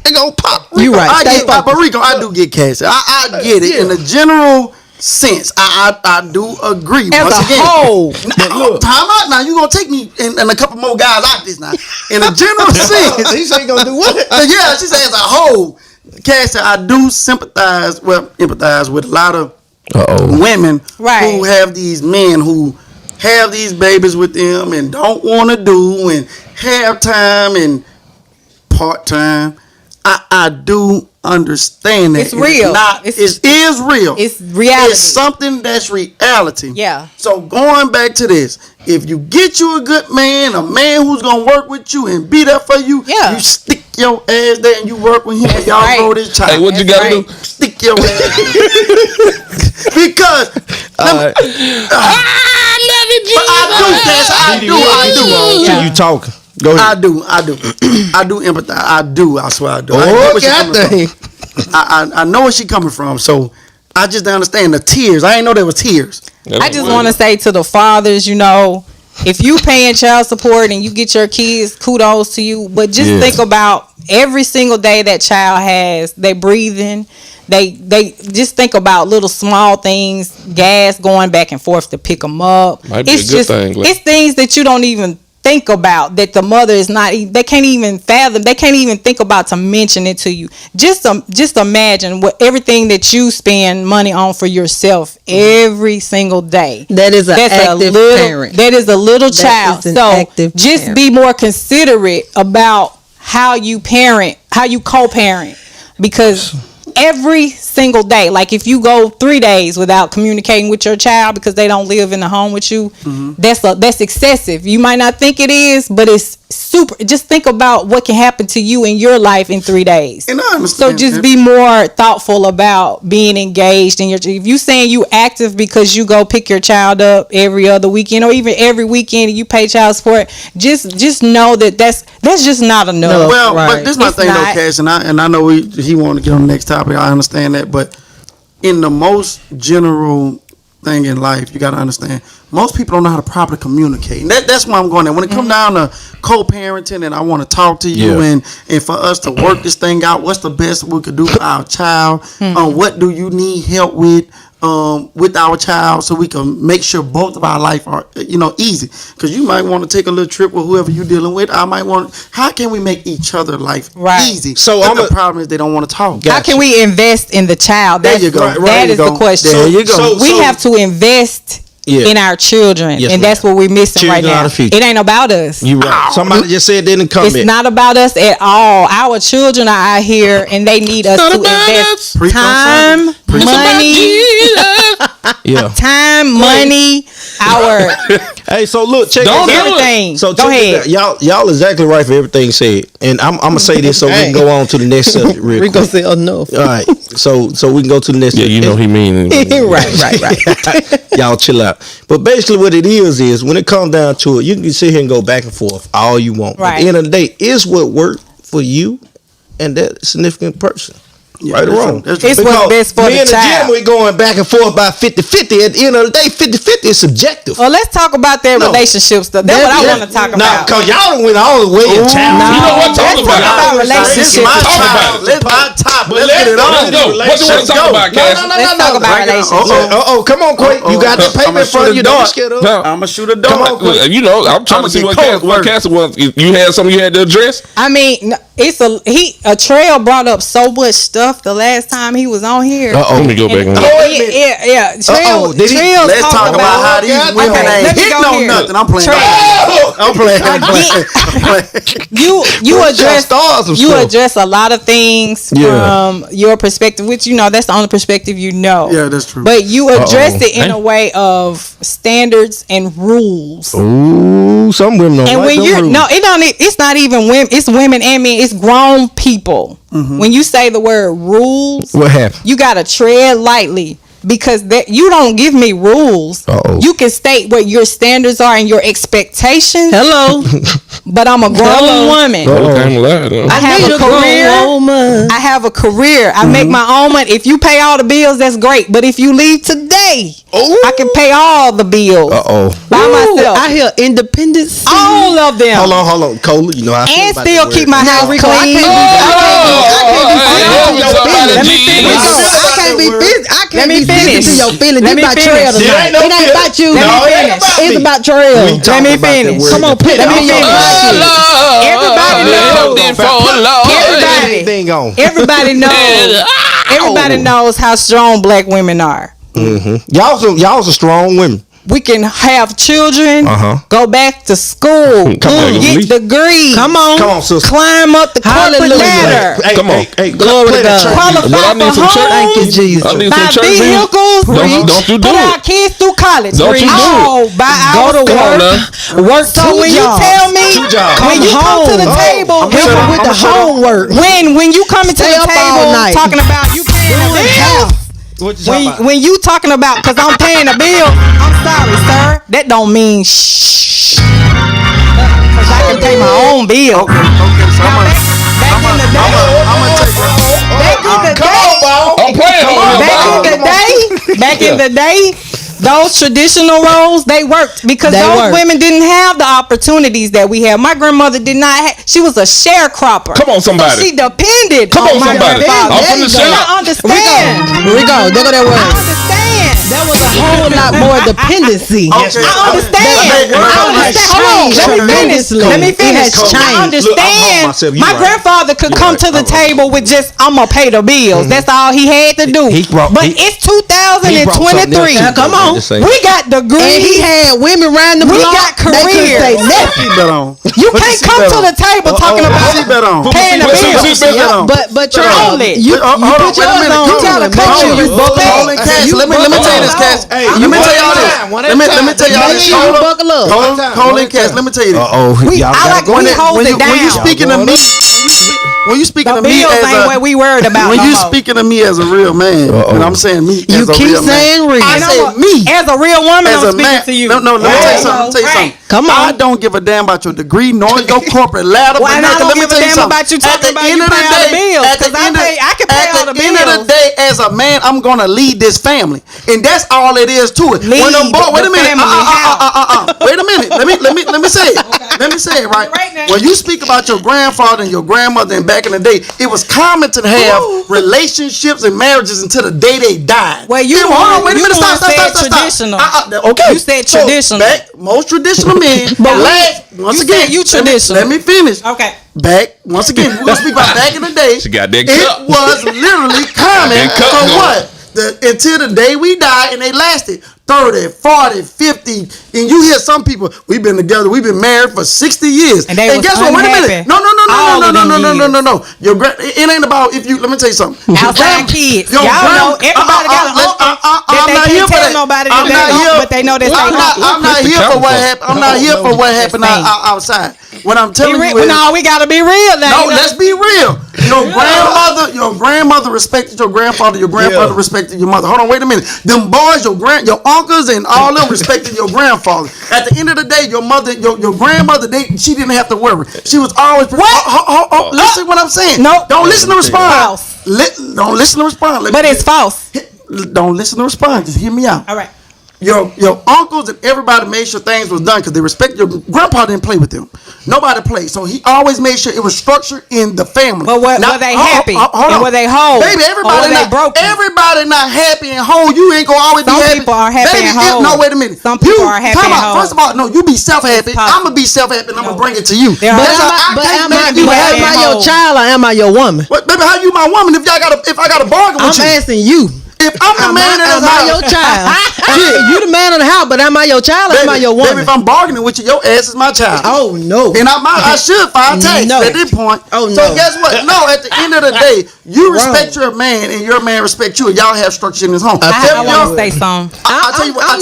[SPEAKER 6] It gonna pop.
[SPEAKER 5] You right.
[SPEAKER 4] But Rico, I do get cash. I get it in the general sense. I do agree.
[SPEAKER 3] As
[SPEAKER 4] once
[SPEAKER 3] a
[SPEAKER 4] again,
[SPEAKER 3] whole.
[SPEAKER 4] Time out now. You gonna take me and a couple more guys out this now. In a general sense,
[SPEAKER 6] he say he gonna do what?
[SPEAKER 4] Yeah, she says as a whole. Cash, I do empathize with a lot of women who have these men who have these babies with them and don't want to do and have time and part time. I do understand that.
[SPEAKER 3] It's real.
[SPEAKER 4] It is real.
[SPEAKER 3] It's reality.
[SPEAKER 4] It's something that's reality.
[SPEAKER 3] Yeah.
[SPEAKER 4] So going back to this, if you get you a good man, a man who's gonna work with you and be there for you, you stick your ass there and you work with him and y'all grow this child.
[SPEAKER 1] Hey, what you gotta do?
[SPEAKER 4] Stick your ass. Because I love it, Jesus. I do.
[SPEAKER 6] So you talking. Go ahead.
[SPEAKER 4] I do empathize. I swear I do. I know where she coming from. So I just don't understand the tears. I didn't know there was tears.
[SPEAKER 3] I just want to say to the fathers, if you paying child support and you get your kids, kudos to you. But just think about every single day that child has. They breathing. They just think about little small things, gas going back and forth to pick them up.
[SPEAKER 1] Might be a good thing.
[SPEAKER 3] It's things that you don't even think about, that the mother is not, they can't even fathom, they can't even think about to mention it to you. Just imagine what everything that you spend money on for yourself every single day.
[SPEAKER 5] That is an active parent.
[SPEAKER 3] That is a little child. So just be more considerate about how you parent, how you co-parent, because every single day, like if you go 3 days without communicating with your child because they don't live in the home with you, that's excessive. You might not think it is, but it's super. Just think about what can happen to you in your life in 3 days.
[SPEAKER 4] And I understand.
[SPEAKER 3] So just be more thoughtful about being engaged in your. If you saying you active because you go pick your child up every other weekend or even every weekend and you pay child support, just know that's just not enough.
[SPEAKER 4] No, well, right. But this is my thing though, Cash, and I know he wanted to get on the next topic. I understand that, but in the most general thing in life, you got to understand, most people don't know how to properly communicate. And that's why I'm going there. When it comes down to co-parenting, and I want to talk to you, and for us to work this thing out, what's the best we could do for our child? What do you need help with our child, so we can make sure both of our life are easy? Because you might want to take a little trip with whoever you're dealing with. I might want. How can we make each other life easy? So the problem is they don't want to talk.
[SPEAKER 3] How can we invest in the child?
[SPEAKER 4] There you go.
[SPEAKER 3] That is the question.
[SPEAKER 4] There you go.
[SPEAKER 3] We have to invest in our children, and that's what we're missing right now. It ain't about us.
[SPEAKER 6] You right. Somebody just said didn't come.
[SPEAKER 3] It's not about us at all. Our children are out here, and they need us to invest time, money. Time, money, our.
[SPEAKER 6] Hey, so look, check
[SPEAKER 3] everything.
[SPEAKER 6] So
[SPEAKER 3] go ahead.
[SPEAKER 6] Y'all exactly right for everything said, and I'm gonna say this so we can go on to the next subject. Real quick.
[SPEAKER 5] Say enough.
[SPEAKER 6] All right, so we can go to the next.
[SPEAKER 1] Yeah, you know he mean.
[SPEAKER 3] right.
[SPEAKER 6] Y'all chill out. But basically, what it is when it comes down to it, you can sit here and go back and forth all you want. Right. At the end of the day, it's what worked for you and that significant person. Right or wrong.
[SPEAKER 3] It's what's best for the child. Me and the gym,
[SPEAKER 6] we going back and forth by 50-50. At the end of the day, 50-50 is subjective.
[SPEAKER 3] Well, let's talk about that relationship stuff. That's what I want to talk about.
[SPEAKER 6] No, because y'all went all the way in child.
[SPEAKER 1] You know what? Talk about
[SPEAKER 3] relationships.
[SPEAKER 4] Let's my top. Let's get it on.
[SPEAKER 1] Let's go. What you want to talk about, Cass?
[SPEAKER 3] Let's talk about relationships.
[SPEAKER 6] Come on, Quake. You got the payment for you. Don't get up.
[SPEAKER 4] I'm going to shoot a dart.
[SPEAKER 1] Come on, you know, I'm trying to see what Cass was. You had something you had to address?
[SPEAKER 3] I mean, it's a Trail brought up so much stuff the last time he was on here.
[SPEAKER 1] Let me go back and
[SPEAKER 3] Trail.
[SPEAKER 4] Let's talk about how these women ain't hitting on nothing. I'm playing.
[SPEAKER 3] You address a lot of things from your perspective, which that's the only perspective you know.
[SPEAKER 4] Yeah, that's true.
[SPEAKER 3] But you address it in a way of standards and rules.
[SPEAKER 6] Ooh, some women don't like them rules.
[SPEAKER 3] It's not even women. It's women and men. It's grown people. When you say the word rules,
[SPEAKER 6] what happened?
[SPEAKER 3] You gotta tread lightly, because you don't give me rules. You can state what your standards are and your expectations. But I'm a grown woman. I have a career. I make my own money. If you pay all the bills, that's great. But if you leave today, I can pay all the bills by myself.
[SPEAKER 5] I hear independence.
[SPEAKER 3] All of them.
[SPEAKER 6] Hold on, Cola. You know I feel
[SPEAKER 3] and still keep my house clean.
[SPEAKER 5] I can't be finish. Your feelings. Let me finish. It ain't about you.
[SPEAKER 3] Let me finish.
[SPEAKER 5] It's about Trail.
[SPEAKER 3] Let me finish.
[SPEAKER 5] Come on, put that in your
[SPEAKER 3] Everybody knows how strong black women are.
[SPEAKER 6] Y'all some strong women.
[SPEAKER 3] We can have children, go back to school, get degrees.
[SPEAKER 5] Come on,
[SPEAKER 6] sister.
[SPEAKER 3] Climb up the corporate ladder.
[SPEAKER 1] Come on.
[SPEAKER 3] Glory to God. Qualify for homes.
[SPEAKER 5] Thank you, Jesus.
[SPEAKER 3] Buy vehicles.
[SPEAKER 1] Don't you do
[SPEAKER 3] Put
[SPEAKER 1] it.
[SPEAKER 3] our kids through college.
[SPEAKER 1] Don't you do it.
[SPEAKER 3] Go to work. So when you tell me, when you come to the table
[SPEAKER 5] with the homework,
[SPEAKER 3] when you come into the table talking about you paying a bill. When you talking about, because I'm paying a bill, I'm sorry, sir. That don't mean shh. Because I can pay my own bill.
[SPEAKER 4] Okay. So
[SPEAKER 3] back in the day, those traditional roles, they worked because those women didn't have the opportunities that we have. My grandmother did not have. She was a sharecropper.
[SPEAKER 1] Come on, somebody.
[SPEAKER 3] So she depended
[SPEAKER 1] on
[SPEAKER 3] my
[SPEAKER 1] somebody.
[SPEAKER 3] grandfather.
[SPEAKER 1] I'm from the South.
[SPEAKER 3] I understand.
[SPEAKER 5] Here we go. There go that word.
[SPEAKER 3] I understand.
[SPEAKER 5] There was a whole lot more dependency.
[SPEAKER 3] Okay. I understand. Let me finish. I understand. My grandfather could come to the table with just, I'm going to pay the bills. That's all he had to do. But it's 2023.
[SPEAKER 2] Come on.
[SPEAKER 3] We got degrees.
[SPEAKER 5] And he had women around the block.
[SPEAKER 3] We got careers. You can't come to the table talking about paying the bills.
[SPEAKER 5] But Charlie, you put yours on. You got to cut you.
[SPEAKER 6] Let me tell you this, Cass. Let me tell y'all this. Let me tell y'all this.
[SPEAKER 5] Buckle up.
[SPEAKER 6] Colin, Cass, let me tell you this. When you speaking to me, when you speaking to me as
[SPEAKER 3] ain't what we worried about.
[SPEAKER 6] When you speaking to me as a real man, and I'm saying me as a real man. You keep saying real.
[SPEAKER 3] I said me as a real woman.
[SPEAKER 6] As
[SPEAKER 3] I'm speaking to you.
[SPEAKER 6] No, let me tell you something.
[SPEAKER 5] Come on.
[SPEAKER 6] I don't give a damn about your degree nor your corporate ladder.
[SPEAKER 3] Well, and I don't give a damn about you talking about you pay all the bills. Because I can pay all the bills.
[SPEAKER 6] At the end of the day, as a man, I'm gonna lead this family, and that's all it is to it.
[SPEAKER 3] Wait a minute.
[SPEAKER 6] Wait a minute. Let me say it. Let me say it right. When you speak about your grandfather and your grandmother, and back in the day, it was common to have relationships and marriages until the day they died.
[SPEAKER 3] Well, you said traditional.
[SPEAKER 6] Okay,
[SPEAKER 3] you said traditional.
[SPEAKER 6] Most traditional men. Once again,
[SPEAKER 3] you traditional.
[SPEAKER 6] Let me finish.
[SPEAKER 3] Okay.
[SPEAKER 6] Back once again, we're gonna speak about back in the day.
[SPEAKER 1] She got that
[SPEAKER 6] it
[SPEAKER 1] cup.
[SPEAKER 6] Was literally common for what? Until the day we died, and they lasted 30, 40, 50, and you hear some people, we've been together, we've been married for 60 years.
[SPEAKER 3] And guess what? Wait a minute.
[SPEAKER 6] No. It ain't about if you, let me tell you something.
[SPEAKER 3] Outside kids. Y'all know everybody got an uncle that they can't tell nobody that they know, but they know that's their uncle.
[SPEAKER 6] I'm not here for what happened. I'm not here for what happened outside. When I'm telling you is,
[SPEAKER 3] no, we gotta be real now.
[SPEAKER 6] No, let's be real. Your grandmother respected your grandfather, your grandfather respected your mother. Hold on, wait a minute. Them boys, your uncles and all them respected your grandfather. At the end of the day, your mother, your grandmother, she didn't have to worry. She was always listen what I'm saying.
[SPEAKER 3] No.
[SPEAKER 6] Don't listen to respond. Don't listen to respond.
[SPEAKER 3] But it's false.
[SPEAKER 6] Don't listen to respond. Just hear me out.
[SPEAKER 3] All right.
[SPEAKER 6] Your uncles and everybody made sure things was done because they respect your grandpa. Didn't play with them. Nobody played, so he always made sure it was structured in the family.
[SPEAKER 3] But were they happy? And were they whole?
[SPEAKER 6] Baby, everybody not happy and whole. You ain't gonna always be happy.
[SPEAKER 3] Some people are happy and whole.
[SPEAKER 6] No, wait a minute.
[SPEAKER 3] Some people are happy and whole.
[SPEAKER 6] First of all, no, you be self-happy. I'm gonna be self-happy and I'm gonna bring it to you.
[SPEAKER 5] But am I your child or am I your woman?
[SPEAKER 6] What, baby? How you my woman if I got a bargain with you?
[SPEAKER 5] I'm asking you.
[SPEAKER 6] If I'm the man in the house,
[SPEAKER 5] am I your child? You the man of the house, but am I your child or am I your woman?
[SPEAKER 6] Baby, if I'm bargaining with you, your ass is my child.
[SPEAKER 5] Oh no.
[SPEAKER 6] And I should file tax at this point.
[SPEAKER 5] Oh no.
[SPEAKER 6] So guess what? No, at the end of the day, you respect your man and your man respect you, and y'all have structure in his home.
[SPEAKER 3] I want to say something.
[SPEAKER 6] I'll tell you what.
[SPEAKER 5] I'm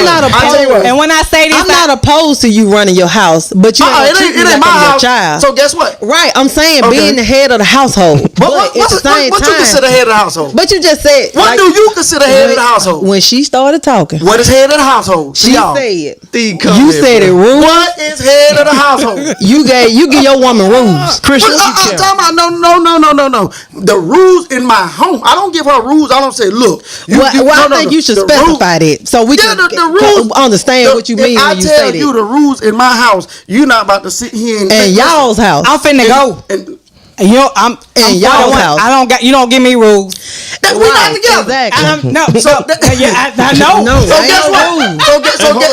[SPEAKER 5] not opposed.
[SPEAKER 3] And when I say this,
[SPEAKER 5] I'm not opposed to you running your house, but you
[SPEAKER 6] it ain't my house.
[SPEAKER 5] Child.
[SPEAKER 6] So guess what?
[SPEAKER 5] Right, I'm saying being the head of the household. But
[SPEAKER 6] what you consider head of the household?
[SPEAKER 5] But you just said.
[SPEAKER 6] What do you consider head of the household?
[SPEAKER 5] When she started talking,
[SPEAKER 6] what is head of the household?
[SPEAKER 5] She said. You said it rules.
[SPEAKER 6] What is head of the household?
[SPEAKER 5] You give your woman rules.
[SPEAKER 6] Christian, I'm talking about no. The rules in my home. I don't give her rules. I don't say, look.
[SPEAKER 5] I think you should specify that so we can understand what you mean when you say that.
[SPEAKER 6] I tell you the rules in my house. You're not about to sit here
[SPEAKER 5] and y'all's house.
[SPEAKER 3] I'm finna go. I'm in y'all's house. You don't give me rules.
[SPEAKER 6] That we not together.
[SPEAKER 5] Exactly.
[SPEAKER 3] I know.
[SPEAKER 5] No.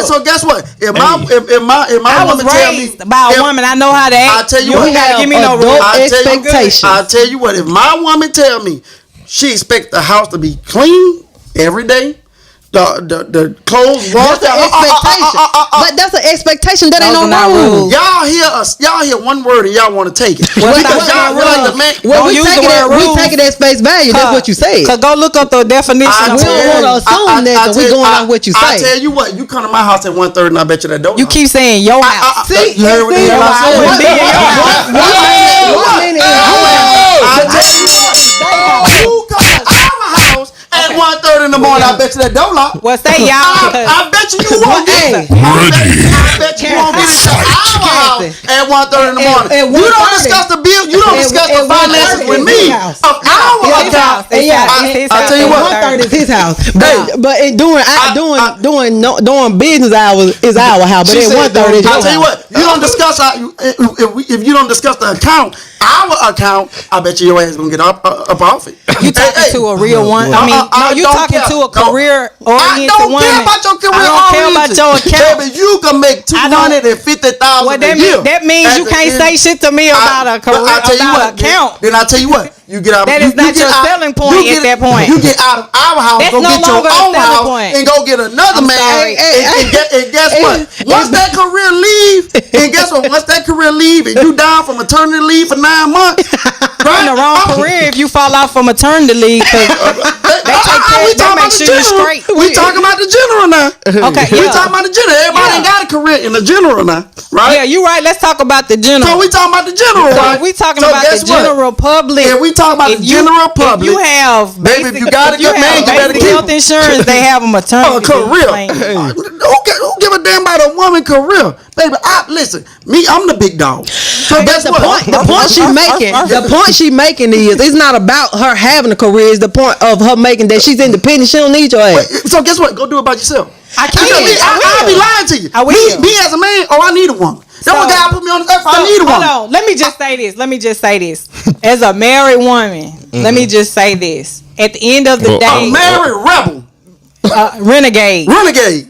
[SPEAKER 6] So guess what? If my woman tell me
[SPEAKER 3] by a woman, I know how to act.
[SPEAKER 6] I tell you
[SPEAKER 3] what. You gotta give me no rules.
[SPEAKER 6] I tell you what. If my woman tell me she expects the house to be clean every day. The clothes washed.
[SPEAKER 5] But that's an expectation. That ain't no rule.
[SPEAKER 6] Y'all hear one word and y'all want to take it.
[SPEAKER 5] We take it at face value. That's what you say.
[SPEAKER 3] So go look up the definition.
[SPEAKER 5] We don't want to assume that we going on what you say.
[SPEAKER 6] I tell you what, you come to my house at 1:30 and I bet you that don't.
[SPEAKER 3] You keep saying your house.
[SPEAKER 6] See, you heard what the hell I said. I tell you what, you come to our house at 1:30 in the morning. I bet you that don't lock.
[SPEAKER 3] Well, say y'all.
[SPEAKER 6] I bet you won't get it. I bet you won't get it to our house at 1:30 in the morning. You don't discuss the bill. You don't discuss the finances with me. Of our account.
[SPEAKER 5] I tell you what. 1:30 is his house. But doing business hours is our house. But at 1:30 is your house.
[SPEAKER 6] I tell you what. You don't discuss if you don't discuss the account. our account, I bet you your ass gonna get up off it.
[SPEAKER 3] You talking to a real one? I mean, no, you talking to a career oriented woman.
[SPEAKER 6] I don't care about your career.
[SPEAKER 3] I don't care about your account.
[SPEAKER 6] Baby, you can make $250,000 a year.
[SPEAKER 3] That means you can't say shit to me about a career, about an account.
[SPEAKER 6] Then I tell you what. You get out.
[SPEAKER 3] That is not your selling point at that point.
[SPEAKER 6] You get out of our house, go get your own house, and go get another man. And guess what? Once that career leave, and you down from maternity leave for 9 months,
[SPEAKER 3] right? In the wrong career if you fall out from maternity leave. They make sure you're straight.
[SPEAKER 6] We talking about the general now.
[SPEAKER 3] Okay,
[SPEAKER 6] we talking about the general. Everybody ain't got a career in the general now, right?
[SPEAKER 3] Yeah, you right. Let's talk about the general.
[SPEAKER 6] So we talking about the general, right?
[SPEAKER 3] We talking about the general public.
[SPEAKER 6] Yeah, we talking about the general public.
[SPEAKER 3] If you have
[SPEAKER 6] baby, if you got a good man, you better keep
[SPEAKER 3] health insurance. They have a maternity
[SPEAKER 6] career. Who give a damn about a woman career, baby? Listen, I'm the big dog. So that's
[SPEAKER 5] the point. The point she's making. The point she's making is it's not about her having a career. It's the point of her making that she's independent. She don't need your ass.
[SPEAKER 6] So guess what? Go do it by yourself.
[SPEAKER 3] I can't.
[SPEAKER 6] I'll be lying to you. Me as a man, I need a woman. That one guy put me on the earth. I need a woman.
[SPEAKER 3] Hold on. Let me just say this. As a married woman, let me just say this. At the end of the day,
[SPEAKER 6] a married rebel.
[SPEAKER 3] Renegade.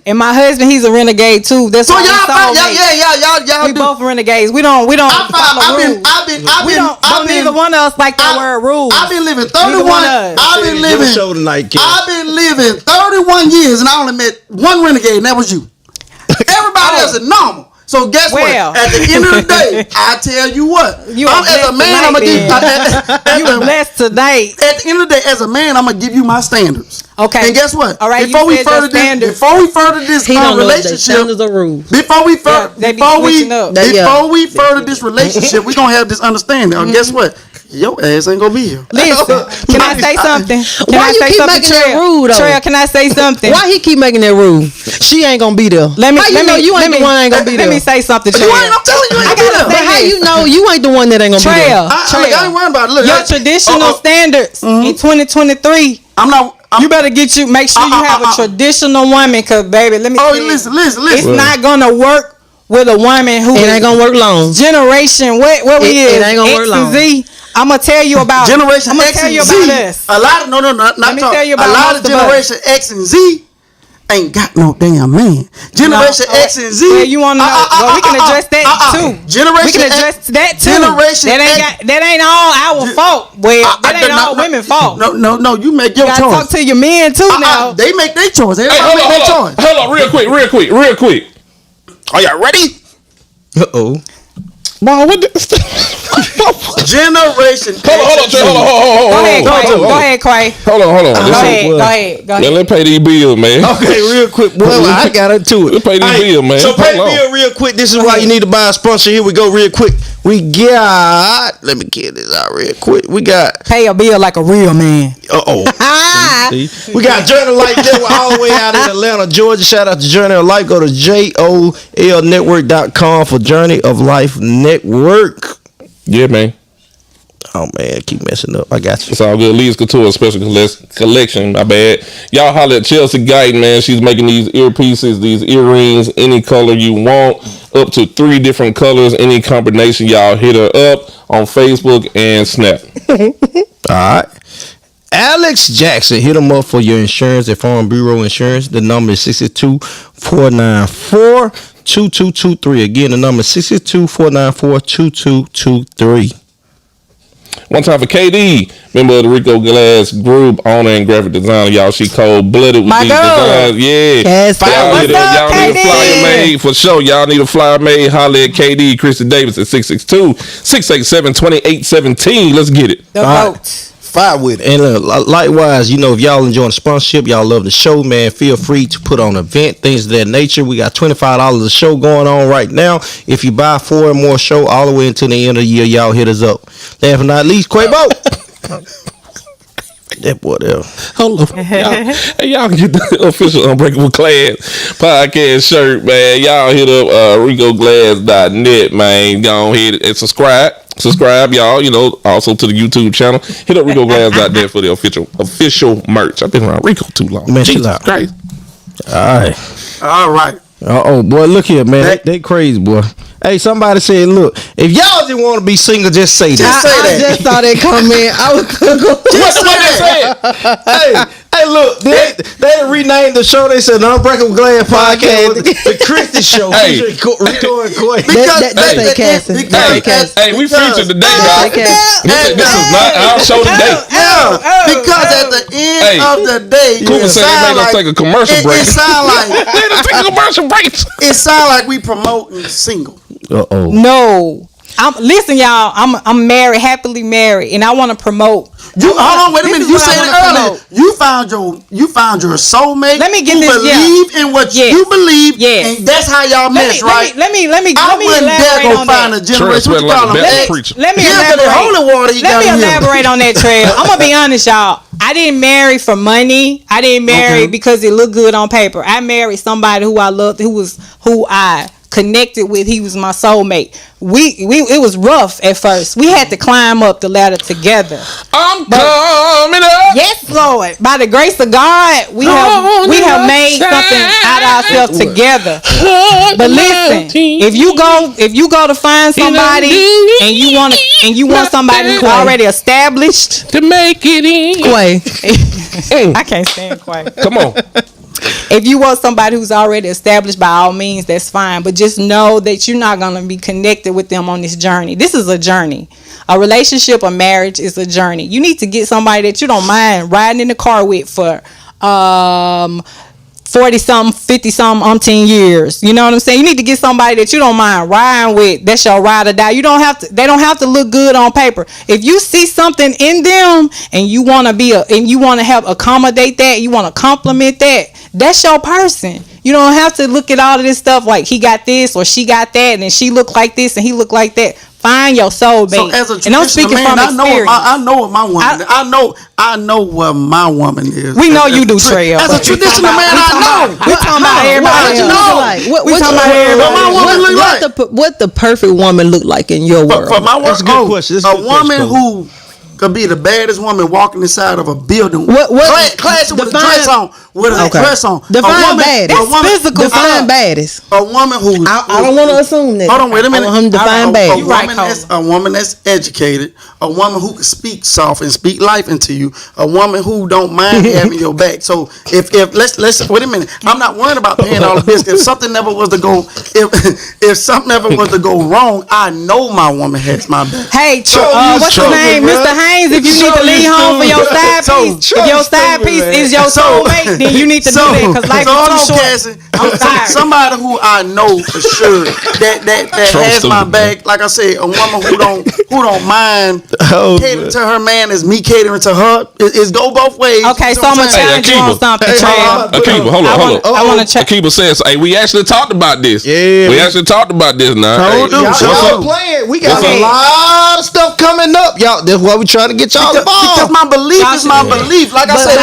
[SPEAKER 3] And my husband, he's a renegade too. That's
[SPEAKER 6] so
[SPEAKER 3] why
[SPEAKER 6] y'all
[SPEAKER 3] we both renegades. We don't follow rules. Neither one of us like that word rules.
[SPEAKER 6] I've been living 31. I've been living 31 years, and I only met one renegade, and that was you. Everybody else is normal. So guess what? At the end of the day, I tell you what. As a man, I'm gonna give
[SPEAKER 3] you blessed tonight.
[SPEAKER 6] At the end of the day, as a man, I'm gonna give you my standards.
[SPEAKER 3] Okay.
[SPEAKER 6] And guess what?
[SPEAKER 3] All right.
[SPEAKER 6] Before we further this relationship, before we further this relationship, we gonna have this understanding. Guess what? Your ass ain't gonna be here.
[SPEAKER 3] Listen, can I say something?
[SPEAKER 5] Why you keep making that rule though?
[SPEAKER 3] Trail, can I say something?
[SPEAKER 5] Why he keep making that rule? She ain't gonna be there.
[SPEAKER 3] Let me
[SPEAKER 5] you ain't the one ain't gonna be there.
[SPEAKER 3] Let me say something, Trail.
[SPEAKER 6] I'm telling you, ain't gonna be there.
[SPEAKER 5] But how you know you ain't the one that ain't gonna be there?
[SPEAKER 6] I ain't worried about it. Look,
[SPEAKER 3] your traditional standards in 2023. You better make sure you have a traditional woman, cause baby, let me.
[SPEAKER 6] Listen.
[SPEAKER 3] It's not gonna work with a woman who
[SPEAKER 5] it ain't gonna work long.
[SPEAKER 3] Generation, what we is?
[SPEAKER 5] It ain't gonna work long.
[SPEAKER 3] I'm gonna tell you about
[SPEAKER 6] Generation X and Z. A lot of Generation X and Z ain't got no damn man. Generation X and Z.
[SPEAKER 3] Yeah, you want to know? Well, we can address that too.
[SPEAKER 6] We can
[SPEAKER 3] address that too. That ain't all our fault. Well, that ain't all women's fault.
[SPEAKER 6] No. You make your choice. You
[SPEAKER 3] gotta talk to your men too now.
[SPEAKER 6] They make their choice.
[SPEAKER 1] Hold on, real quick. Are y'all ready? Wow, what
[SPEAKER 6] Generation.
[SPEAKER 1] Hold on.
[SPEAKER 3] Go ahead, Quay.
[SPEAKER 1] Hold on.
[SPEAKER 3] Go ahead.
[SPEAKER 1] Man, let's pay these bills, man.
[SPEAKER 2] Okay, real quick. Well, I got into it.
[SPEAKER 1] Let's pay these bills, man.
[SPEAKER 2] So pay the bill real quick. This is why you need to buy a sponsor. Here we go, real quick. We got. Let me get this out real quick. We got.
[SPEAKER 3] Pay a bill like a real man.
[SPEAKER 2] We got Journey of Life Network all the way out in Atlanta, Georgia. Shout out to Journey of Life. Go to JOLnetwork.com for Journey of Life Network.
[SPEAKER 1] Yeah, man.
[SPEAKER 2] Oh man, I keep messing up. I got you.
[SPEAKER 1] It's all good. Lee's Couture special collection. My bad. Y'all holler at Chelsea Guyton, man. She's making these earpieces, these earrings, any color you want, up to 3 different colors, any combination. Y'all hit her up on Facebook and Snap.
[SPEAKER 2] All right. Alex Jackson, hit him up for your insurance at Farm Bureau Insurance. The number is 624942223. Again, the number is 624942223.
[SPEAKER 1] One time for KD, member of the Rico Glass Group, owner and graphic designer. Y'all, she cold-blooded with these designs. Yeah.
[SPEAKER 5] Yes,
[SPEAKER 1] y'all need a flyer made for sure. Y'all need a flyer made. Holler at KD, Christy Davis at 662-687-2817. Let's get it.
[SPEAKER 3] The vote.
[SPEAKER 2] Fire with it. And likewise, if y'all enjoying the sponsorship, y'all love the show, man, feel free to put on an event, things of that nature. We got $25 a show going on right now. If you buy 4 or more show all the way until the end of the year, y'all hit us up. Last but not least, Quavo. That boy there.
[SPEAKER 1] Hold on. Y'all can get the official Unbreakable Glass podcast shirt, man. Y'all hit up RicoGlass.net, man. Go ahead and subscribe, y'all. Also to the YouTube channel. Hit up RicoGlass.net for the official merch. I've been around Rico too long.
[SPEAKER 2] Man,
[SPEAKER 1] Jesus Christ.
[SPEAKER 2] All right.
[SPEAKER 6] All right.
[SPEAKER 2] Boy, look here, man. They crazy, boy. Hey, somebody said, look, if y'all just want to be single, just say that.
[SPEAKER 5] I just saw that comment. I was gonna go.
[SPEAKER 2] Hey, look, they renamed the show. They said the Unbreakable Glass Podcast, the Christy Show.
[SPEAKER 1] Hey,
[SPEAKER 2] Rico and Quay.
[SPEAKER 1] Hey, we featured today, dog. This is not our show today.
[SPEAKER 6] Because at the end of the day,
[SPEAKER 1] Cooper said they made us take a commercial break.
[SPEAKER 6] It sound like
[SPEAKER 1] take a commercial break.
[SPEAKER 6] It sound like we promoting single.
[SPEAKER 3] No. Listen, y'all. I'm married, happily married, and I want to promote.
[SPEAKER 6] Hold on, wait a minute. You said it earlier. You found your soulmate.
[SPEAKER 3] Let me get
[SPEAKER 6] who
[SPEAKER 3] this.
[SPEAKER 6] Believe in what you believe.
[SPEAKER 3] Yes.
[SPEAKER 6] And that's how y'all mesh, right?
[SPEAKER 3] Let me
[SPEAKER 6] I wouldn't dare go find a generation.
[SPEAKER 3] Let me elaborate.
[SPEAKER 6] Holy water.
[SPEAKER 3] Let me elaborate on that trail. I'm gonna be honest, y'all. I didn't marry for money. I didn't marry because it looked good on paper. I married somebody who I loved, who I connected with. He was my soulmate. It was rough at first. We had to climb up the ladder together.
[SPEAKER 1] I'm coming up.
[SPEAKER 3] Yes, Lord. By the grace of God, we have made something out of ourselves together. But listen, if you go to find somebody and you want somebody who's already established
[SPEAKER 1] to make it in.
[SPEAKER 3] Quay. I can't stand Quay.
[SPEAKER 1] Come on.
[SPEAKER 3] If you want somebody who's already established, by all means, that's fine. But just know that you're not going to be connected with them on this journey. This is a journey. A relationship, a marriage is a journey. You need to get somebody that you don't mind riding in the car with for 40-something, 50-something, umpteen years. You know what I'm saying? You need to get somebody that you don't mind riding with. That's your ride or die. They don't have to look good on paper. If you see something in them and you want to help accommodate that, you want to compliment that, that's your person. You don't have to look at all of this stuff like he got this or she got that and then she looked like this and he looked like that. Find your soulmate.
[SPEAKER 6] So as a
[SPEAKER 3] and I'm speaking
[SPEAKER 6] man,
[SPEAKER 3] from experience.
[SPEAKER 6] I know what my woman. I know what my woman is.
[SPEAKER 3] We know you do, Trey.
[SPEAKER 6] As a traditional man, I know.
[SPEAKER 3] We talking about everybody.
[SPEAKER 5] What my woman look like? What the perfect woman look like in your world?
[SPEAKER 6] For my work,
[SPEAKER 2] that's a good question.
[SPEAKER 6] A woman who could be the baddest woman walking inside of a building. Classic with a dress on. With a dress on.
[SPEAKER 5] Define baddest.
[SPEAKER 3] That's physical.
[SPEAKER 5] Define baddest.
[SPEAKER 6] A woman who.
[SPEAKER 5] I don't want to assume that.
[SPEAKER 6] Hold on, wait a minute.
[SPEAKER 5] I want him to define baddest.
[SPEAKER 6] A woman that's educated. A woman who can speak soft and speak life into you. A woman who don't mind having your back. So if let's wait a minute. I'm not worried about paying all the bills. If something never was to go, if something ever was to go wrong, I know my woman has my back.
[SPEAKER 3] Hey, what's your name, Mr. Haynes? If you need to leave home for your side piece, if your side piece is your soulmate, then you need to do that because life is too short. I'm tired.
[SPEAKER 6] Somebody who I know for sure that has my back. Like I said, a woman who don't mind catering to her man is me catering to her. It's go both ways.
[SPEAKER 3] Okay, so I'm gonna challenge you on something, Trav.
[SPEAKER 1] Akiba, hold on.
[SPEAKER 3] I want to check.
[SPEAKER 1] Akiba says, "Hey, we actually talked about this.
[SPEAKER 2] Yeah,
[SPEAKER 1] we actually talked about this now.
[SPEAKER 2] Y'all playing? We got a lot of stuff coming up, y'all. That's why we trying to get y'all involved.
[SPEAKER 6] Because my belief is my belief. Like I said,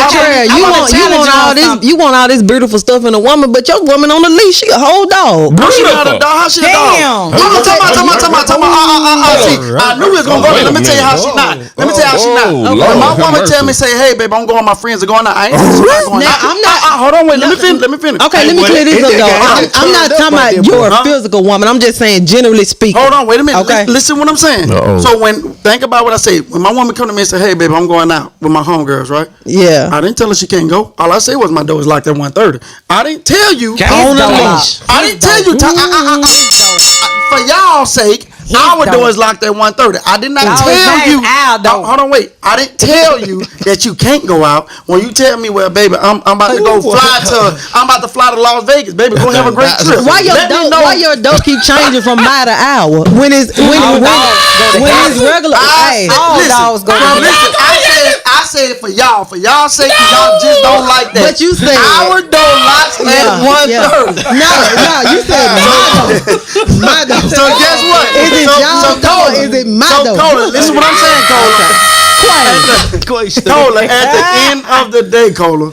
[SPEAKER 5] you want all this beautiful stuff in a woman, but your woman on the leash, she a whole dog.
[SPEAKER 6] She not a dog. How she a dog?
[SPEAKER 3] Damn.
[SPEAKER 6] I knew we was gonna go there. Let me tell you how she not. My woman tell me, say, hey, babe, I'm going. My friends are going out. I ain't going out.
[SPEAKER 5] I'm not.
[SPEAKER 6] Hold on, wait. Let me finish.
[SPEAKER 5] Okay, let me clear this up though. I'm not talking about your physical woman. I'm just saying generally speaking.
[SPEAKER 6] Hold on, wait a minute.
[SPEAKER 5] Okay.
[SPEAKER 6] Listen what I'm saying. So think about what I say. When my woman come to me and say, hey, babe, I'm going out with my homegirls, right?
[SPEAKER 5] Yeah.
[SPEAKER 6] I didn't tell her she can't go. All I said was my door is locked at 1:30. I didn't tell you. I didn't tell you. For y'all's sake, our door is locked at 1:30. I did not tell you. Hold on, wait. I didn't tell you that you can't go out. When you tell me, well, baby, I'm about to go I'm about to fly to Las Vegas, baby. Go have a great trip.
[SPEAKER 5] Why your door keep changing from by the hour? When it's regular.
[SPEAKER 3] All dogs go to
[SPEAKER 6] listen, I said for y'all sake, y'all just don't like that.
[SPEAKER 5] But you said
[SPEAKER 6] our door locks at 1:30.
[SPEAKER 5] No, you said my door.
[SPEAKER 6] So guess what?
[SPEAKER 5] Is it y'all door? Cola, is it my
[SPEAKER 6] so
[SPEAKER 5] dough?
[SPEAKER 6] Cola, listen what I'm saying, Cola. Cola, at the end of the day, Cola.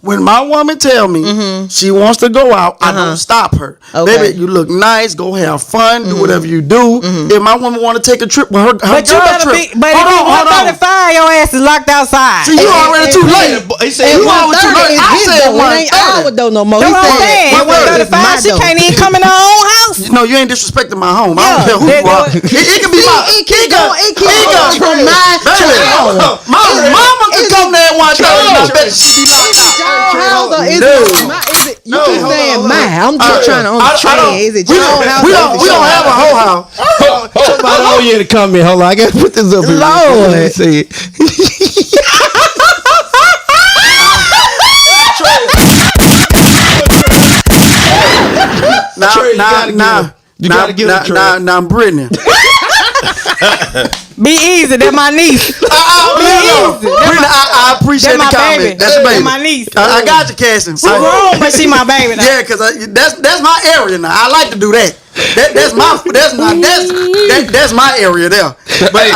[SPEAKER 6] When my woman tell me she wants to go out, I don't stop her.
[SPEAKER 5] Okay.
[SPEAKER 6] Baby, you look nice. Go have fun. Do whatever you do. If my woman want to take a trip with her
[SPEAKER 3] But you better
[SPEAKER 6] trip,
[SPEAKER 3] be. But if you 135, your ass is locked outside.
[SPEAKER 6] See, you already too late.
[SPEAKER 2] He said
[SPEAKER 6] You already too late. I said 130.
[SPEAKER 5] Our dough no more.
[SPEAKER 3] That's
[SPEAKER 5] He
[SPEAKER 3] what I'm
[SPEAKER 5] said,
[SPEAKER 3] saying.
[SPEAKER 5] my dough is
[SPEAKER 3] 135, she
[SPEAKER 5] my dough.
[SPEAKER 3] can't even come in her own house.
[SPEAKER 6] No, you ain't disrespecting my home. I don't
[SPEAKER 3] Yeah,
[SPEAKER 6] care who you are.
[SPEAKER 3] they
[SPEAKER 6] It can be my.
[SPEAKER 5] It keep going from my
[SPEAKER 6] Baby,
[SPEAKER 5] child.
[SPEAKER 6] my mama could come there at 1:30. I bet she be locked out.
[SPEAKER 5] You keep saying my. I'm just trying to understand. Is it your house?
[SPEAKER 6] We don't have a whole house.
[SPEAKER 2] Somebody on here to come in. Hold on, I gotta put this up here.
[SPEAKER 5] Lord.
[SPEAKER 2] See it.
[SPEAKER 6] Now, Brittany.
[SPEAKER 3] Be easy. That's my niece.
[SPEAKER 6] Brittany, I appreciate the comment. That's baby.
[SPEAKER 3] That's my niece.
[SPEAKER 6] I got you, Cassie.
[SPEAKER 3] She grown, but she my baby now.
[SPEAKER 6] Yeah, cause that's my area now. I like to do that. That's my area there. But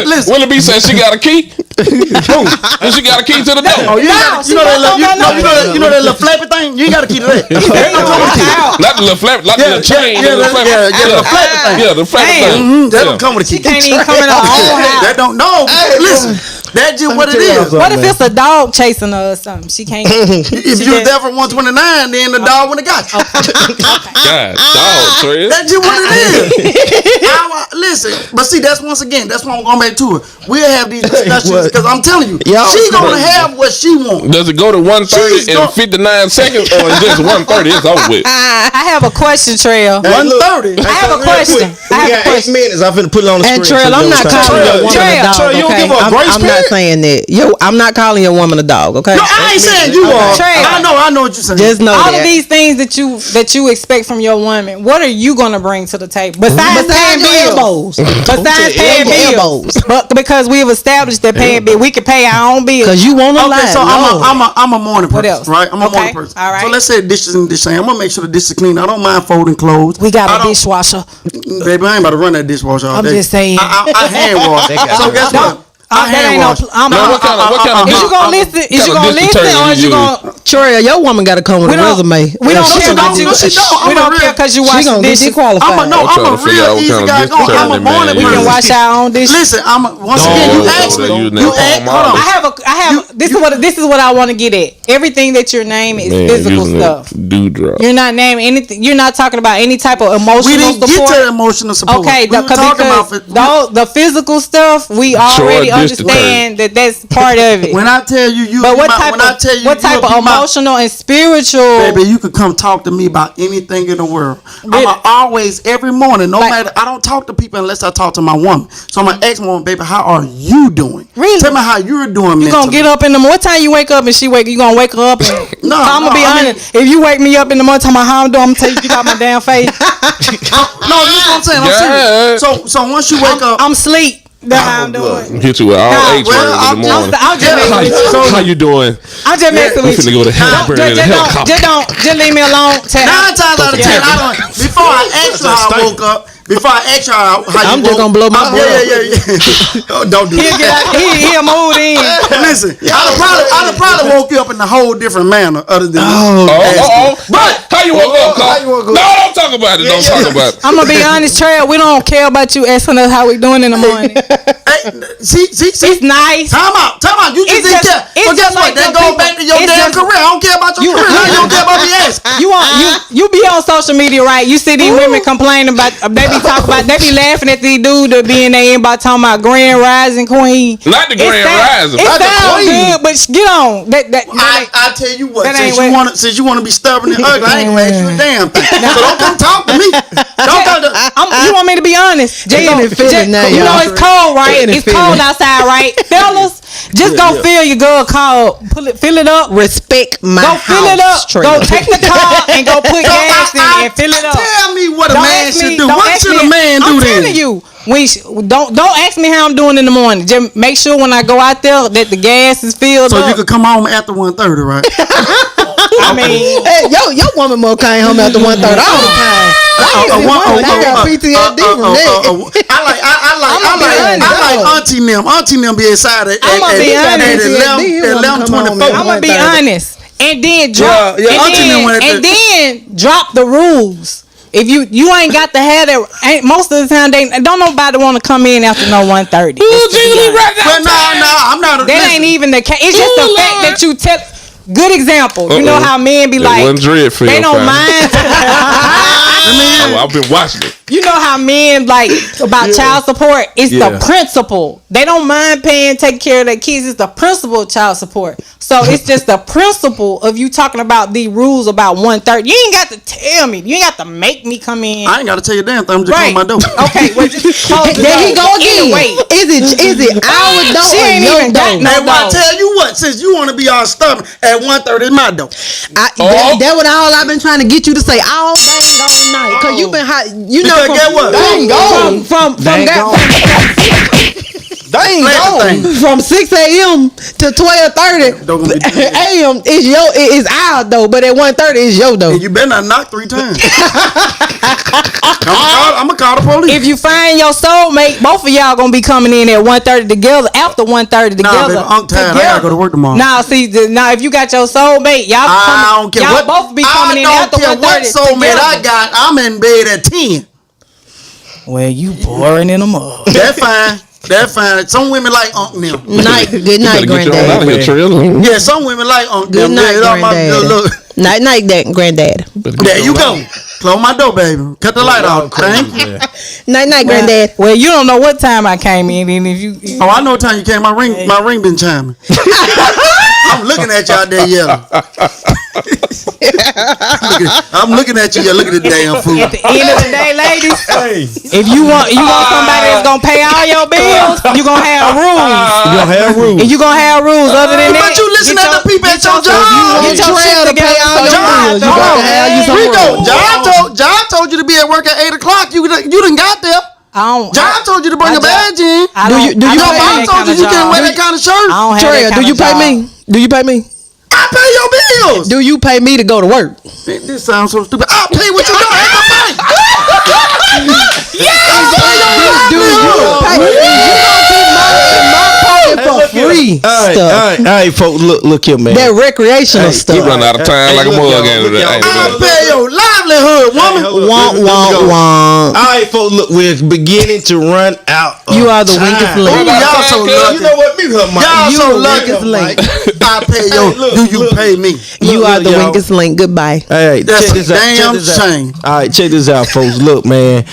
[SPEAKER 6] listen.
[SPEAKER 1] Willie B said she got a key. And she got a key to the door.
[SPEAKER 6] Oh, you know that little flappy thing? You ain't got a key to that.
[SPEAKER 1] Not the little flap, not the little chain.
[SPEAKER 6] The flappy thing.
[SPEAKER 1] Yeah, the flappy thing.
[SPEAKER 6] That don't come with a key.
[SPEAKER 3] She can't even come in her own house.
[SPEAKER 6] That don't. No, listen. That's just what it is.
[SPEAKER 3] What if it's a dog chasing her or something? She can't.
[SPEAKER 6] If you was there for 129, then the dog wouldn't have got you.
[SPEAKER 1] God, dog, Trey.
[SPEAKER 6] That's just what it is. Listen, but see, that's once again, that's why I'm going back to it. We'll have these discussions because I'm telling you, she's gonna have what she wants.
[SPEAKER 1] Does it go to 130 and 59 seconds, or is just 130? It's over with.
[SPEAKER 3] I have a question, Trail.
[SPEAKER 6] 130.
[SPEAKER 3] I have a question.
[SPEAKER 2] We got 8 minutes. I'm finna put it on the screen.
[SPEAKER 5] And Trail, I'm not calling your woman a dog.
[SPEAKER 2] Trail, you don't give her a grace
[SPEAKER 5] I'm not saying that. I'm not calling your woman a dog. Okay.
[SPEAKER 6] No, I ain't saying you are.
[SPEAKER 3] Trail.
[SPEAKER 6] I know what you're saying.
[SPEAKER 5] Just know
[SPEAKER 3] all
[SPEAKER 5] that.
[SPEAKER 3] of these things that you expect from your woman, what are you gonna bring to the table besides paying bills? Besides paying bills, but because we have established that paying bills, we can pay our own bills.
[SPEAKER 5] Cause you want to lie.
[SPEAKER 6] So I'm a morning person.
[SPEAKER 3] What else?
[SPEAKER 6] Right? I'm a morning person.
[SPEAKER 3] All right.
[SPEAKER 6] So let's say dishes in the dish. I'm gonna make sure the dish is clean. I don't mind folding clothes.
[SPEAKER 3] We got a dishwasher.
[SPEAKER 6] Baby, I ain't about to run that dishwasher all day.
[SPEAKER 3] I'm just saying.
[SPEAKER 6] I hand wash. So guess what? I hand wash.
[SPEAKER 1] What kind of
[SPEAKER 3] is you gonna listen? Is you gonna listen or is you gonna?
[SPEAKER 5] Trail, your woman got to come with a resume.
[SPEAKER 3] We don't care because you. We don't care because you wash the dishes.
[SPEAKER 6] I'm a real easy guy. I'm a morning person.
[SPEAKER 3] We can wash our own dishes.
[SPEAKER 6] Listen, once again, you asked me. Hold on.
[SPEAKER 3] I have. This is what I want to get at. Everything that you're naming is physical stuff. You're not naming anything. You're not talking about any type of emotional support.
[SPEAKER 6] We didn't get to emotional support.
[SPEAKER 3] Okay, because the physical stuff we already understand that's part of it.
[SPEAKER 6] When I tell you,
[SPEAKER 3] what type of emotional and spiritual?
[SPEAKER 6] Baby, you could come talk to me about anything in the world. I'm always every morning, no matter. I don't talk to people unless I talk to my woman. So I'm gonna ask my woman, baby, how are you doing?
[SPEAKER 3] Really?
[SPEAKER 6] Tell me how you're doing.
[SPEAKER 3] You gonna get up in the morning? What time you wake up and she wake? You gonna wake her up? And,
[SPEAKER 6] no,
[SPEAKER 3] I'm gonna be honest. If you wake me up in the morning, tell me how I'm doing, I'm gonna tell you out my damn face.
[SPEAKER 6] No, this is what I'm saying. I'm serious. So once you wake up,
[SPEAKER 3] I'm asleep. That's how I'm doing.
[SPEAKER 1] Hit you with all H words in the morning. How you doing?
[SPEAKER 3] I'm just messing with you.
[SPEAKER 1] I'm finna go to helicopter.
[SPEAKER 3] Just leave me alone.
[SPEAKER 6] 9 times out of 10, before I ask you how I woke up. Before I ask you how
[SPEAKER 5] I'm just gonna blow my breath.
[SPEAKER 6] Yeah. Don't do that.
[SPEAKER 3] He'll move in.
[SPEAKER 6] Listen, I'd probably woke you up in a whole different manner other than
[SPEAKER 1] But how you woke up, Carl? No, don't talk about it. Don't talk about it.
[SPEAKER 3] I'm gonna be honest, Trail. We don't care about you asking us how we doing in the morning.
[SPEAKER 6] See,
[SPEAKER 3] it's nice.
[SPEAKER 6] Time out. You just didn't care. But guess what? That goes back to your damn career. I don't care about your career. Now you don't care about me asking.
[SPEAKER 3] You be on social media, right? You see these women complaining about they be laughing at these dudes that be in their inbox talking about Grand Rising Queen.
[SPEAKER 1] Not the Grand Rising.
[SPEAKER 3] It sounds good, but get on.
[SPEAKER 6] I tell you what, since you want to be stubborn and ugly, I ain't gonna ask you a damn thing. So don't come talk to me.
[SPEAKER 3] You want me to be honest? You know it's cold, right? It's cold outside, right? Fellas, just go fill your girl car up. Fill it up.
[SPEAKER 5] Respect my house.
[SPEAKER 3] Go fill it up. Go take the car and go put gas in and fill it up.
[SPEAKER 6] Tell me what a man should do. What should a man do then?
[SPEAKER 3] I'm telling you. Don't ask me how I'm doing in the morning. Just make sure when I go out there that the gas is filled up.
[SPEAKER 6] So you could come home after 1:30, right?
[SPEAKER 3] I mean,
[SPEAKER 5] hey, your woman more came home after 1:30 all the time. PTSD from that.
[SPEAKER 6] I like Auntie them. Auntie them be inside at 11:24.
[SPEAKER 3] I'm gonna be honest. And then drop the rules. If you ain't got to have that, most of the time they don't nobody want to come in after no 1:30.
[SPEAKER 6] But no, I'm not.
[SPEAKER 3] That ain't even the case. It's just the fact that you tell. Good example. You know how men be like, they don't mind.
[SPEAKER 1] I've been watching it.
[SPEAKER 3] You know how men like about child support. It's the principle. They don't mind taking care of their kids. It's the principle of child support. So it's just the principle of you talking about the rules about 1:30. You ain't got to tell me. You ain't got to make me come in.
[SPEAKER 6] I ain't got to tell you damn thing. I'm just closing my door.
[SPEAKER 3] Okay, well, just close the
[SPEAKER 5] There
[SPEAKER 3] door.
[SPEAKER 5] he go again.
[SPEAKER 3] Anyway.
[SPEAKER 5] Is it our door
[SPEAKER 3] She ain't
[SPEAKER 5] or your
[SPEAKER 3] even got
[SPEAKER 5] door?
[SPEAKER 3] no
[SPEAKER 6] Hey, well, I tell you what, since you want to be all stubborn, at 1:30 is my door.
[SPEAKER 5] That what all I've been trying to get you to say all dang on night. Cause you been hot. You know
[SPEAKER 6] Because get what?
[SPEAKER 5] From 6 a.m. to 12:30 a.m. is our door, but at 1:30 is your door.
[SPEAKER 6] And you better not knock 3 times. I'm gonna call the police.
[SPEAKER 3] If you find your soulmate, both of y'all gonna be coming in at 1:30 together. After 1:30 together.
[SPEAKER 6] Nah, baby, I'm tired. I gotta go to work tomorrow.
[SPEAKER 3] Now, if you got your soulmate,
[SPEAKER 6] I don't care
[SPEAKER 3] y'all both be coming in after 1:30
[SPEAKER 6] what soulmate
[SPEAKER 3] together.
[SPEAKER 6] I got. I'm in bed at 10.
[SPEAKER 3] Well, you boring in the mud.
[SPEAKER 6] That's fine. That's fine. Some women like Uncle them.
[SPEAKER 5] Good night, granddad.
[SPEAKER 6] Yeah, some women like Uncle
[SPEAKER 5] Good
[SPEAKER 6] them.
[SPEAKER 5] night,
[SPEAKER 6] Look.
[SPEAKER 5] granddad. Night, granddad.
[SPEAKER 6] There you go. Close my door, baby. Cut the light off. Thank you.
[SPEAKER 5] Night, granddad.
[SPEAKER 3] Well, you don't know what time I came in, and if you.
[SPEAKER 6] Oh, I know what time you came. My ring been chiming. I'm looking at you out there yelling. I'm looking at you. You're looking at the damn food.
[SPEAKER 3] At the end of the day, ladies, if you want somebody that's gonna pay all your bills, you gonna have rules. And you gonna have rules. Other than that,
[SPEAKER 6] but you listen to the people at your job.
[SPEAKER 3] Get your shit
[SPEAKER 5] to pay all your bills. You gotta have you some rules.
[SPEAKER 6] John told you to be at work at 8 o'clock. You done got there. John told you to bring a badge in.
[SPEAKER 5] Do you
[SPEAKER 6] Your mom told you can't wear that kind of shirt.
[SPEAKER 5] Treya, do you pay me? Do you pay me?
[SPEAKER 6] I pay your bills.
[SPEAKER 5] Do you pay me to go to work?
[SPEAKER 6] This sounds so stupid. I'll pay what you don't have to pay.
[SPEAKER 5] Do you pay? You gonna keep my pocket for free stuff?
[SPEAKER 2] All right, folks, look here, man.
[SPEAKER 5] That recreational stuff.
[SPEAKER 1] He run out of time like a mug game today.
[SPEAKER 6] I'll pay your livelihood, woman.
[SPEAKER 5] Womp.
[SPEAKER 2] All right, folks, look, we're beginning to run out of
[SPEAKER 5] You are the
[SPEAKER 2] time.
[SPEAKER 5] weakest link.
[SPEAKER 6] Y'all so lucky.
[SPEAKER 2] You know what? Mute her, Mike.
[SPEAKER 6] Y'all so
[SPEAKER 5] the
[SPEAKER 6] lucky.
[SPEAKER 5] weakest link.
[SPEAKER 6] I pay your. Do you pay me?
[SPEAKER 5] You are the
[SPEAKER 2] y'all.
[SPEAKER 5] weakest link. Goodbye.
[SPEAKER 2] Hey,
[SPEAKER 6] That's
[SPEAKER 2] check
[SPEAKER 6] a
[SPEAKER 2] this out.
[SPEAKER 6] damn shame.
[SPEAKER 2] All right, check this out, folks. Look, man.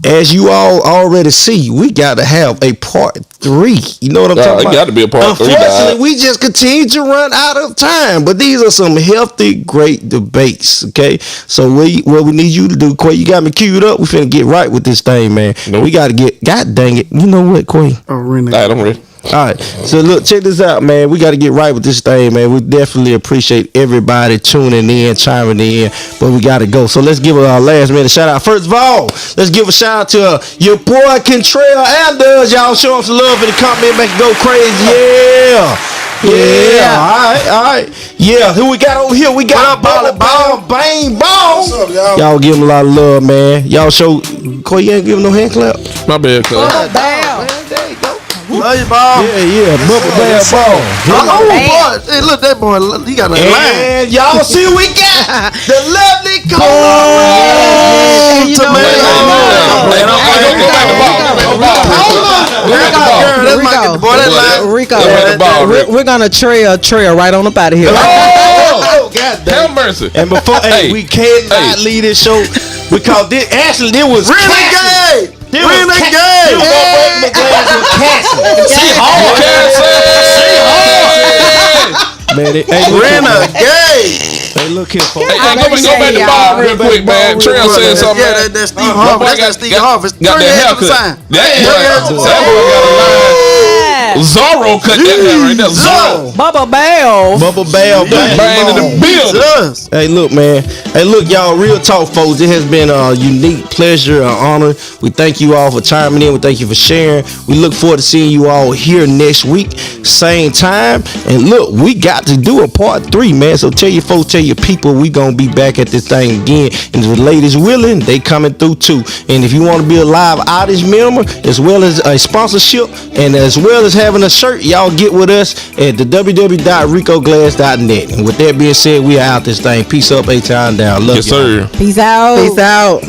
[SPEAKER 2] As you all already see, we got to have a part 3. You know what I'm talking about?
[SPEAKER 1] It got to be a part 3.
[SPEAKER 2] Unfortunately, we just continue to run out of time. But these are some healthy, great debates. Okay, so what we need you to do, Quay, you got me queued up. We finna get right with this thing, man.
[SPEAKER 1] Nope.
[SPEAKER 2] We got to get. God dang it! You know what, Quay?
[SPEAKER 6] Oh, really?
[SPEAKER 1] All right, I'm ready.
[SPEAKER 2] All right, so look, check this out, man. We got to get right with this thing, man. We definitely appreciate everybody tuning in, chiming in, but we got to go. So let's give our last minute shout out. First of all, let's give a shout out to your boy Contrail Anders. Y'all show him some love in the comment, make it go crazy. Yeah. All right. Yeah, who we got over here? We got Bang Ball.
[SPEAKER 6] What's up, y'all?
[SPEAKER 2] Y'all give him a lot of love, man. Y'all show. Quay, you ain't give him no hand clap.
[SPEAKER 1] My bad, cuz.
[SPEAKER 2] There you go.
[SPEAKER 6] Love you, ball.
[SPEAKER 2] Yeah. Bubble Bad Ball.
[SPEAKER 6] Oh, boy. Hey, look, that boy, he got a line.
[SPEAKER 2] And y'all see what we got. The lovely Cole.
[SPEAKER 5] Rico, we're gonna trail right on up out of here.
[SPEAKER 2] Oh, God damn.
[SPEAKER 1] Have mercy.
[SPEAKER 2] And before, we cannot leave this show because this was
[SPEAKER 6] Renegade.
[SPEAKER 2] Renegade. It was gonna break my glass with Cassie. See hard. Man,
[SPEAKER 6] Renegade.
[SPEAKER 2] Hey, look here, folks.
[SPEAKER 1] Hey, go back to Bob real quick, man. Trail said something.
[SPEAKER 6] Yeah, that's Steve Harvey. That's Steve Harvey.
[SPEAKER 1] Got that haircut. That boy got a line. Zorro cut that hair right there. Zorro.
[SPEAKER 3] Bubba Bell.
[SPEAKER 1] Bang in the building.
[SPEAKER 2] Hey, look, man. Hey, look, y'all. Real talk, folks. It has been a unique pleasure and honor. We thank you all for chiming in. We thank you for sharing. We look forward to seeing you all here next week, same time. And look, we got to do a part 3, man. So tell your folks, tell your people, we gonna be back at this thing again. And if the ladies willing, they coming through too. And if you want to be a live outage member, as well as a sponsorship, and as well as having a shirt, y'all get with us at the www.ricoglass.net. And with that being said, we are out this thing. Peace up, A-Town down. Love you.
[SPEAKER 1] Yes, sir.
[SPEAKER 3] Peace out.
[SPEAKER 5] Peace out.